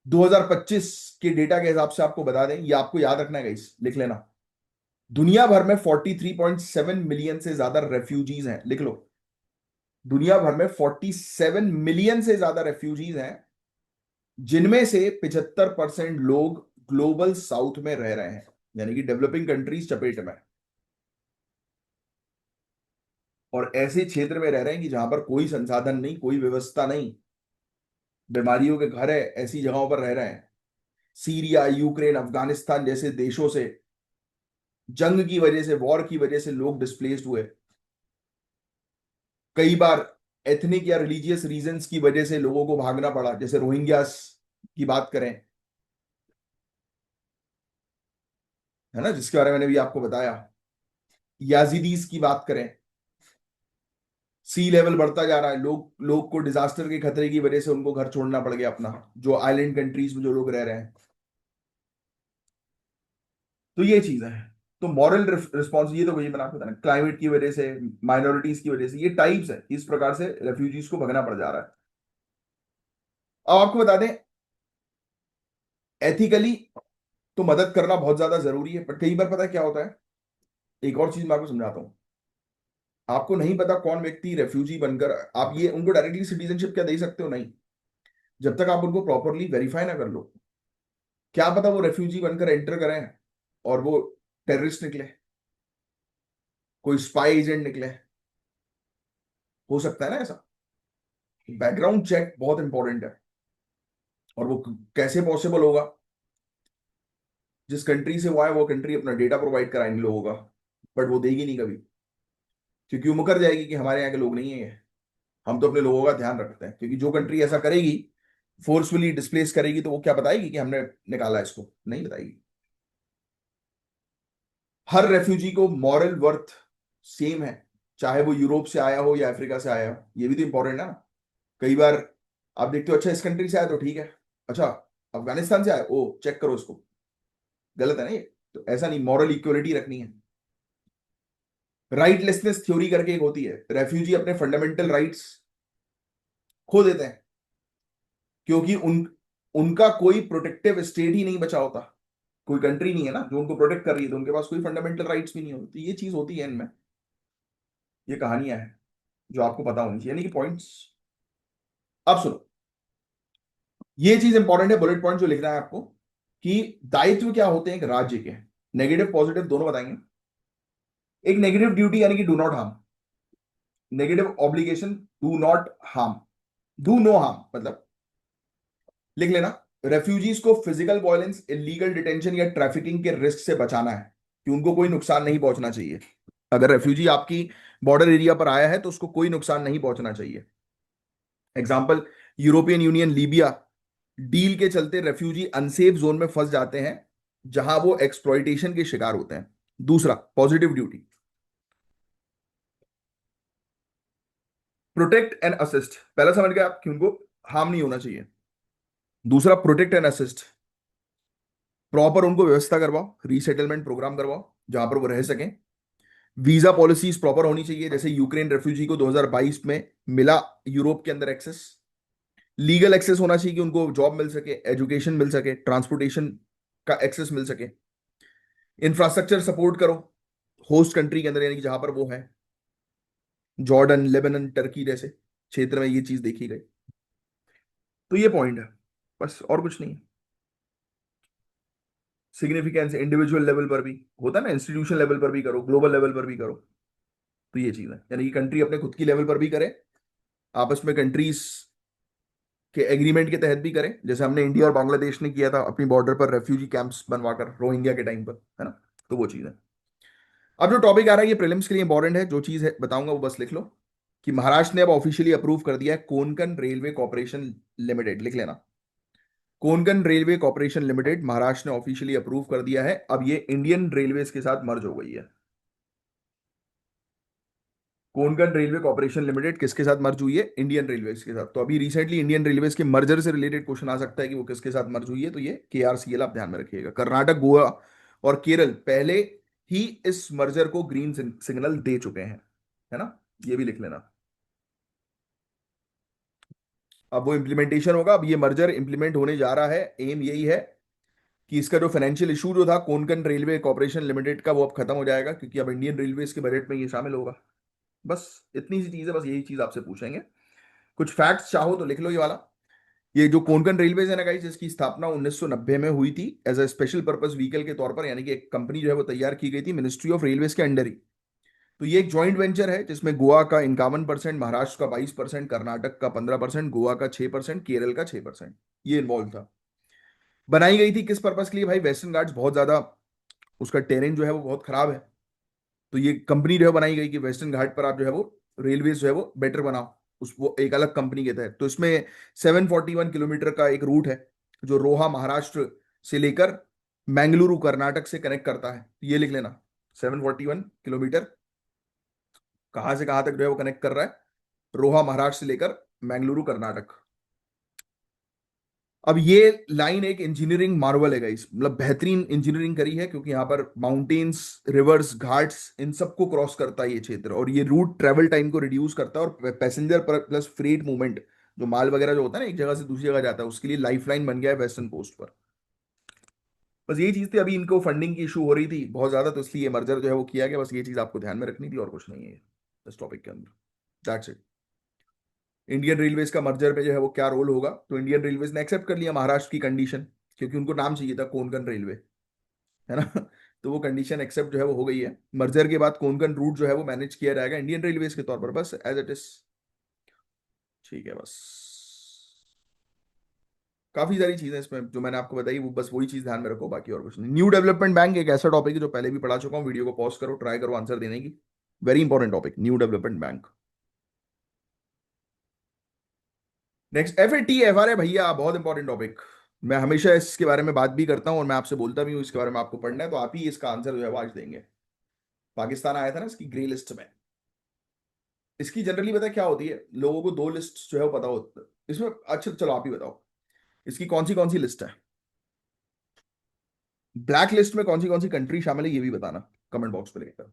2025 के डेटा के हिसाब से आपको बता दें, ये आपको याद रखना है गाइस, लिख लेना। दुनिया भर में 43.7 मिलियन से ज्यादा रेफ्यूजीज हैं, लिख लो। दुनिया भर में 47 मिलियन से ज्यादा रेफ्यूजीज हैं, जिनमें से 75% लोग ग्लोबल साउथ में रह रहे हैं, यानी कि डेवलपिंग कंट्रीज चपेट में। और ऐसे क्षेत्र में रह रहे हैं कि जहां पर कोई संसाधन नहीं, कोई व्यवस्था नहीं, बीमारियों के घर है, ऐसी जगहों पर रह रहे हैं। सीरिया, यूक्रेन, अफगानिस्तान जैसे देशों से जंग की वजह से, वॉर की वजह से लोग डिस्प्लेस्ड हुए। कई बार एथनिक या रिलीजियस रीजंस की वजह से लोगों को भागना पड़ा, जैसे रोहिंग्यास की बात करें, है ना, जिसके बारे में मैंने भी आपको बताया। याजीदीज की बात करें, सी लेवल बढ़ता जा रहा है, लोग लोग को डिजास्टर के खतरे की वजह से उनको घर छोड़ना पड़ गया अपना, जो आइलैंड कंट्रीज में जो लोग रह रहे हैं। तो ये चीज है। तो मॉरल रिस्पॉन्स, ये तो वही मैंने आपको बताया, क्लाइमेट की वजह से, माइनॉरिटीज की वजह से, ये टाइप्स है, इस प्रकार से रेफ्यूजीज को भगना पड़ जा रहा है। अब आपको बता दें, एथिकली तो मदद करना बहुत ज्यादा जरूरी है, पर कई बार पता है क्या होता है, एक और चीज मैं आपको समझाता हूँ। आपको नहीं पता कौन व्यक्ति रेफ्यूजी बनकर, आप ये उनको डायरेक्टली सिटीजनशिप क्या दे सकते हो, नहीं, जब तक आप उनको प्रॉपरली वेरीफाई ना कर लो। क्या पता वो रेफ्यूजी बनकर एंटर करें और वो टेररिस्ट निकले, कोई स्पाई एजेंट निकले, हो सकता है ना ऐसा। बैकग्राउंड चेक बहुत इंपॉर्टेंट है। और वो कैसे पॉसिबल होगा? जिस कंट्री से वो आए वो कंट्री अपना डेटा प्रोवाइड कराए इन लोगों का, बट वो देगी नहीं कभी, क्योंकि वो मुकर जाएगी कि हमारे यहाँ के लोग नहीं है ये। हम तो अपने लोगों का ध्यान रखते हैं, क्योंकि जो कंट्री ऐसा करेगी, फोर्सफुली डिस्प्लेस करेगी, तो वो क्या बताएगी कि हमने निकाला इसको? नहीं बताएगी। हर रेफ्यूजी को मॉरल वर्थ सेम है, चाहे वो यूरोप से आया हो या अफ्रीका से आया हो। ये भी तो इंपॉर्टेंट है ना। कई बार आप देखते हो, अच्छा इस कंट्री से आया तो ठीक है, अच्छा अफगानिस्तान से आया, ओ चेक करो इसको, गलत है ना ये। तो ऐसा नहीं, मॉरल इक्वलिटी रखनी है। राइटलेसनेस थ्योरी करके एक होती है, रेफ्यूजी अपने फंडामेंटल राइट्स खो देते हैं, क्योंकि उनका कोई प्रोटेक्टिव स्टेट ही नहीं बचा होता, कोई कंट्री नहीं है ना जो उनको प्रोटेक्ट कर रही है, तो उनके पास कोई फंडामेंटल राइट्स भी नहीं होती। तो ये चीज होती है इनमें, ये कहानियां हैं जो आपको पता होनी चाहिए, यानी कि पॉइंट्स। अब सुनो, ये चीज इंपॉर्टेंट है, बुलेट पॉइंट जो लिख रहा है आपको, कि दायित्व क्या होते हैं एक राज्य के, नेगेटिव पॉजिटिव दोनों बताएंगे। एक नेगेटिव ड्यूटी यानी कि do not harm, negative obligation do not harm, do no harm, मतलब लिख लेना। रेफ्यूजीज को फिजिकल वायलेंस, इलीगल डिटेंशन या ट्रैफिकिंग के रिस्क से बचाना है। कि उनको कोई नुकसान नहीं पहुंचना चाहिए। अगर रेफ्यूजी आपकी बॉर्डर एरिया पर आया है तो उसको कोई नुकसान नहीं पहुंचना चाहिए। Example, European union Libya deal के चलते रेफ्यूजी अनसेफ जोन में फंस जाते हैं जहां वो एक्सप्लॉइटेशन के शिकार होते हैं। दूसरा, positive duty, protect and assist. पहला समझ गए आप कि उनको हार्म नहीं होना चाहिए। दूसरा, प्रोटेक्ट एंड असिस्ट, प्रॉपर उनको व्यवस्था करवाओ, रीसेटलमेंट प्रोग्राम करवाओ जहां पर वो रह सकें। वीजा पॉलिसीज प्रॉपर होनी चाहिए, जैसे यूक्रेन रेफ्यूजी को 2022 में मिला यूरोप के अंदर एक्सेस। लीगल एक्सेस होना चाहिए कि उनको जॉब मिल सके, एजुकेशन मिल सके, ट्रांसपोर्टेशन का एक्सेस मिल सके। इंफ्रास्ट्रक्चर सपोर्ट करो होस्ट कंट्री के अंदर, यानी कि जहां पर वो है, जॉर्डन, लेबनान, टर्की जैसे क्षेत्र में ये चीज देखी गई। तो ये पॉइंट है, बस और कुछ नहीं है। सिग्निफिकेंस इंडिविजुअल लेवल पर भी होता है ना, इंस्टीट्यूशन लेवल पर भी करो, ग्लोबल लेवल पर भी करो। तो ये चीज है, यानी कि कंट्री अपने खुद की लेवल पर भी करे, आपस में कंट्रीज के एग्रीमेंट के तहत भी करें, जैसे हमने इंडिया और बांग्लादेश ने किया था अपनी बॉर्डर पर रेफ्यूजी कैंप्स बनवाकर रोहिंग्या के टाइम पर, है ना। तो वो चीज है। अब जो टॉपिक आ रहा है ये प्रीलिम्स के लिए इंपॉर्टेंट है, जो चीज है बताऊंगा वो बस लिख लो, कि महाराष्ट्र ने अब ऑफिशियली अप्रूव कर दिया है कोंकण रेलवे कॉर्पोरेशन लिमिटेड। लिख लेना, Konkan railway corporation limited Maharashtra ने ऑफिशियली अप्रूव कर दिया है। अब ये इंडियन रेलवेज के साथ मर्ज हो गई है। कोंकण रेलवे कॉर्पोरेशन लिमिटेड किसके साथ मर्ज हुई है? इंडियन रेलवेज के साथ। तो अभी रिसेंटली इंडियन रेलवेज के मर्जर से रिलेटेड क्वेश्चन आ सकता है कि वो किसके साथ मर्ज हुई है, तो ये केआरसीएल, आप ध्यान में रखिएगा। कर्नाटक, गोवा और केरल पहले ही इस मर्जर को ग्रीन सिग्नल दे चुके हैं, है ना, ये भी लिख लेना। अब वो इम्प्लीमेंटेशन होगा, अब ये मर्जर इंप्लीमेंट होने जा रहा है। एम यही है कि इसका जो फाइनेंशियल इशू जो था कोंकण रेलवे कॉर्पोरेशन लिमिटेड का, वो अब खत्म हो जाएगा, क्योंकि अब इंडियन रेलवेज के बजट में ये शामिल होगा। बस इतनी सी चीज है, बस यही चीज आपसे पूछेंगे। कुछ फैक्ट्स चाहो तो लिख लो ये वाला। ये जो कोंकण रेलवेज है ना गाइस, इसकी स्थापना 1990 में हुई थी as a special purpose vehicle के तौर पर, यानी कि एक कंपनी जो है वो तैयार की गई थी मिनिस्ट्री ऑफ रेलवेज के अंडर ही। तो ये एक जॉइंट वेंचर है जिसमें गोवा का 51%, महाराष्ट्र का 22%, कर्नाटक का 15%, गोवा का 6%, केरल का 6% ये इन्वॉल्व था। बनाई गई थी किस पर्पस के लिए भाई? वेस्टर्न घाट्स बहुत ज्यादा, उसका टेरेन जो है वो बहुत खराब है। तो ये कंपनी जो है बनाई गई कि वेस्टर्न घाट पर आप जो है वो रेलवे जो है वो बेटर बनाओ, उस वो एक अलग कंपनी के तहत। तो इसमें 741 किलोमीटर का एक रूट है जो रोहा महाराष्ट्र से लेकर मैंगलुरु कर्नाटक से कनेक्ट करता है। तो ये लिख लेना, 741 किलोमीटर कहां से कहां तक जो है वो कनेक्ट कर रहा है, रोहा महाराष्ट्र से लेकर मैंगलुरु कर्नाटक। अब ये लाइन एक इंजीनियरिंग मार्वल है गाइस, मतलब बेहतरीन इंजीनियरिंग करी है, क्योंकि यहाँ पर माउंटेन्स, रिवर्स, घाट्स, इन सबको क्रॉस करता है ये क्षेत्र, और ये रूट ट्रेवल टाइम को रिड्यूस करता है, और पैसेंजर प्लस फ्रेट मूवमेंट, जो माल वगैरह जो होता है ना एक जगह से दूसरी जगह जाता है, उसके लिए लाइफलाइन बन गया है वेस्टर्न कोस्ट पर। बस यही चीज थी। अभी इनको फंडिंग की इशू हो रही थी बहुत ज्यादा, तो इसलिए मर्जर जो है वो किया गया। बस ये चीज आपको ध्यान में रखनी थी, और कुछ नहीं है इस टॉपिक के अंदर। That's it. इंडियन रेलवेज का मर्जर में जो है वो क्या रोल होगा, तो इंडियन रेलवेज ने एक्सेप्ट कर लिया महाराष्ट्र की कंडीशन, क्योंकि उनको नाम चाहिए था कोंकण रेलवे, है ना। तो वो कंडीशन एक्सेप्ट जो है वो हो गई है। मर्जर के बाद कोंकण रूट जो है वो मैनेज किया जाएगा इंडियन रेलवेज के तौर पर, बस एज इट इज। ठीक है, बस काफी सारी चीजें इसमें जो मैंने आपको बताई, वो बस वही चीज ध्यान में रखो, बाकी और कुछ नहीं। न्यू डेवलपमेंट बैंक एक ऐसा टॉपिक है जो पहले भी पढ़ा चुका हूँ, वीडियो को पॉज करो, ट्राई करो आंसर देने की। Very important topic, new development bank. Next, F A T F R है भैया, बहुत इंपॉर्टेंट टॉपिक। मैं हमेशा इसके बारे में बात भी करता हूँ, और मैं आपसे बोलता भी हूँ इसके बारे में आपको पढ़ना है, तो आप ही इसका आंसर जो है वो आज देंगे। पाकिस्तान आया था ना इसकी ग्रे लिस्ट में। इसकी जनरली पता है क्या होती है, लोगों को दो लिस्ट जो है वो पता होता है इसमें। अच्छा चलो आप ही बताओ, इसकी कौन सी लिस्ट है? ब्लैक लिस्ट में कौन सी कंट्री शामिल है ये भी बताना कमेंट बॉक्स पे लिखकर।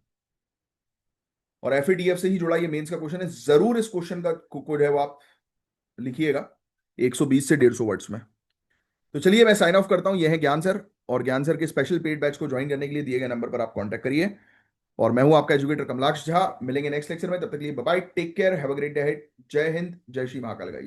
और एफएटीएफ से ही जुड़ा ये मेंस का क्वेश्चन है, जरूर इस क्वेश्चन का जो है वो आप लिखिएगा 120 से 150 वर्ड्स में। तो चलिए मैं साइन ऑफ करता हूं। ये है ज्ञान सर, और ज्ञान सर के स्पेशल पेड बैच को ज्वाइन करने के लिए दिए गए नंबर पर आप कांटेक्ट करिए। और मैं हूं आपका एजुकेटर कमलाक्ष झा। मिलेंगे नेक्स्ट लेक्चर में, तब तक के लिए bye bye, take care, have a great day. जय हिंद, जय श्री महाकाल गाइस।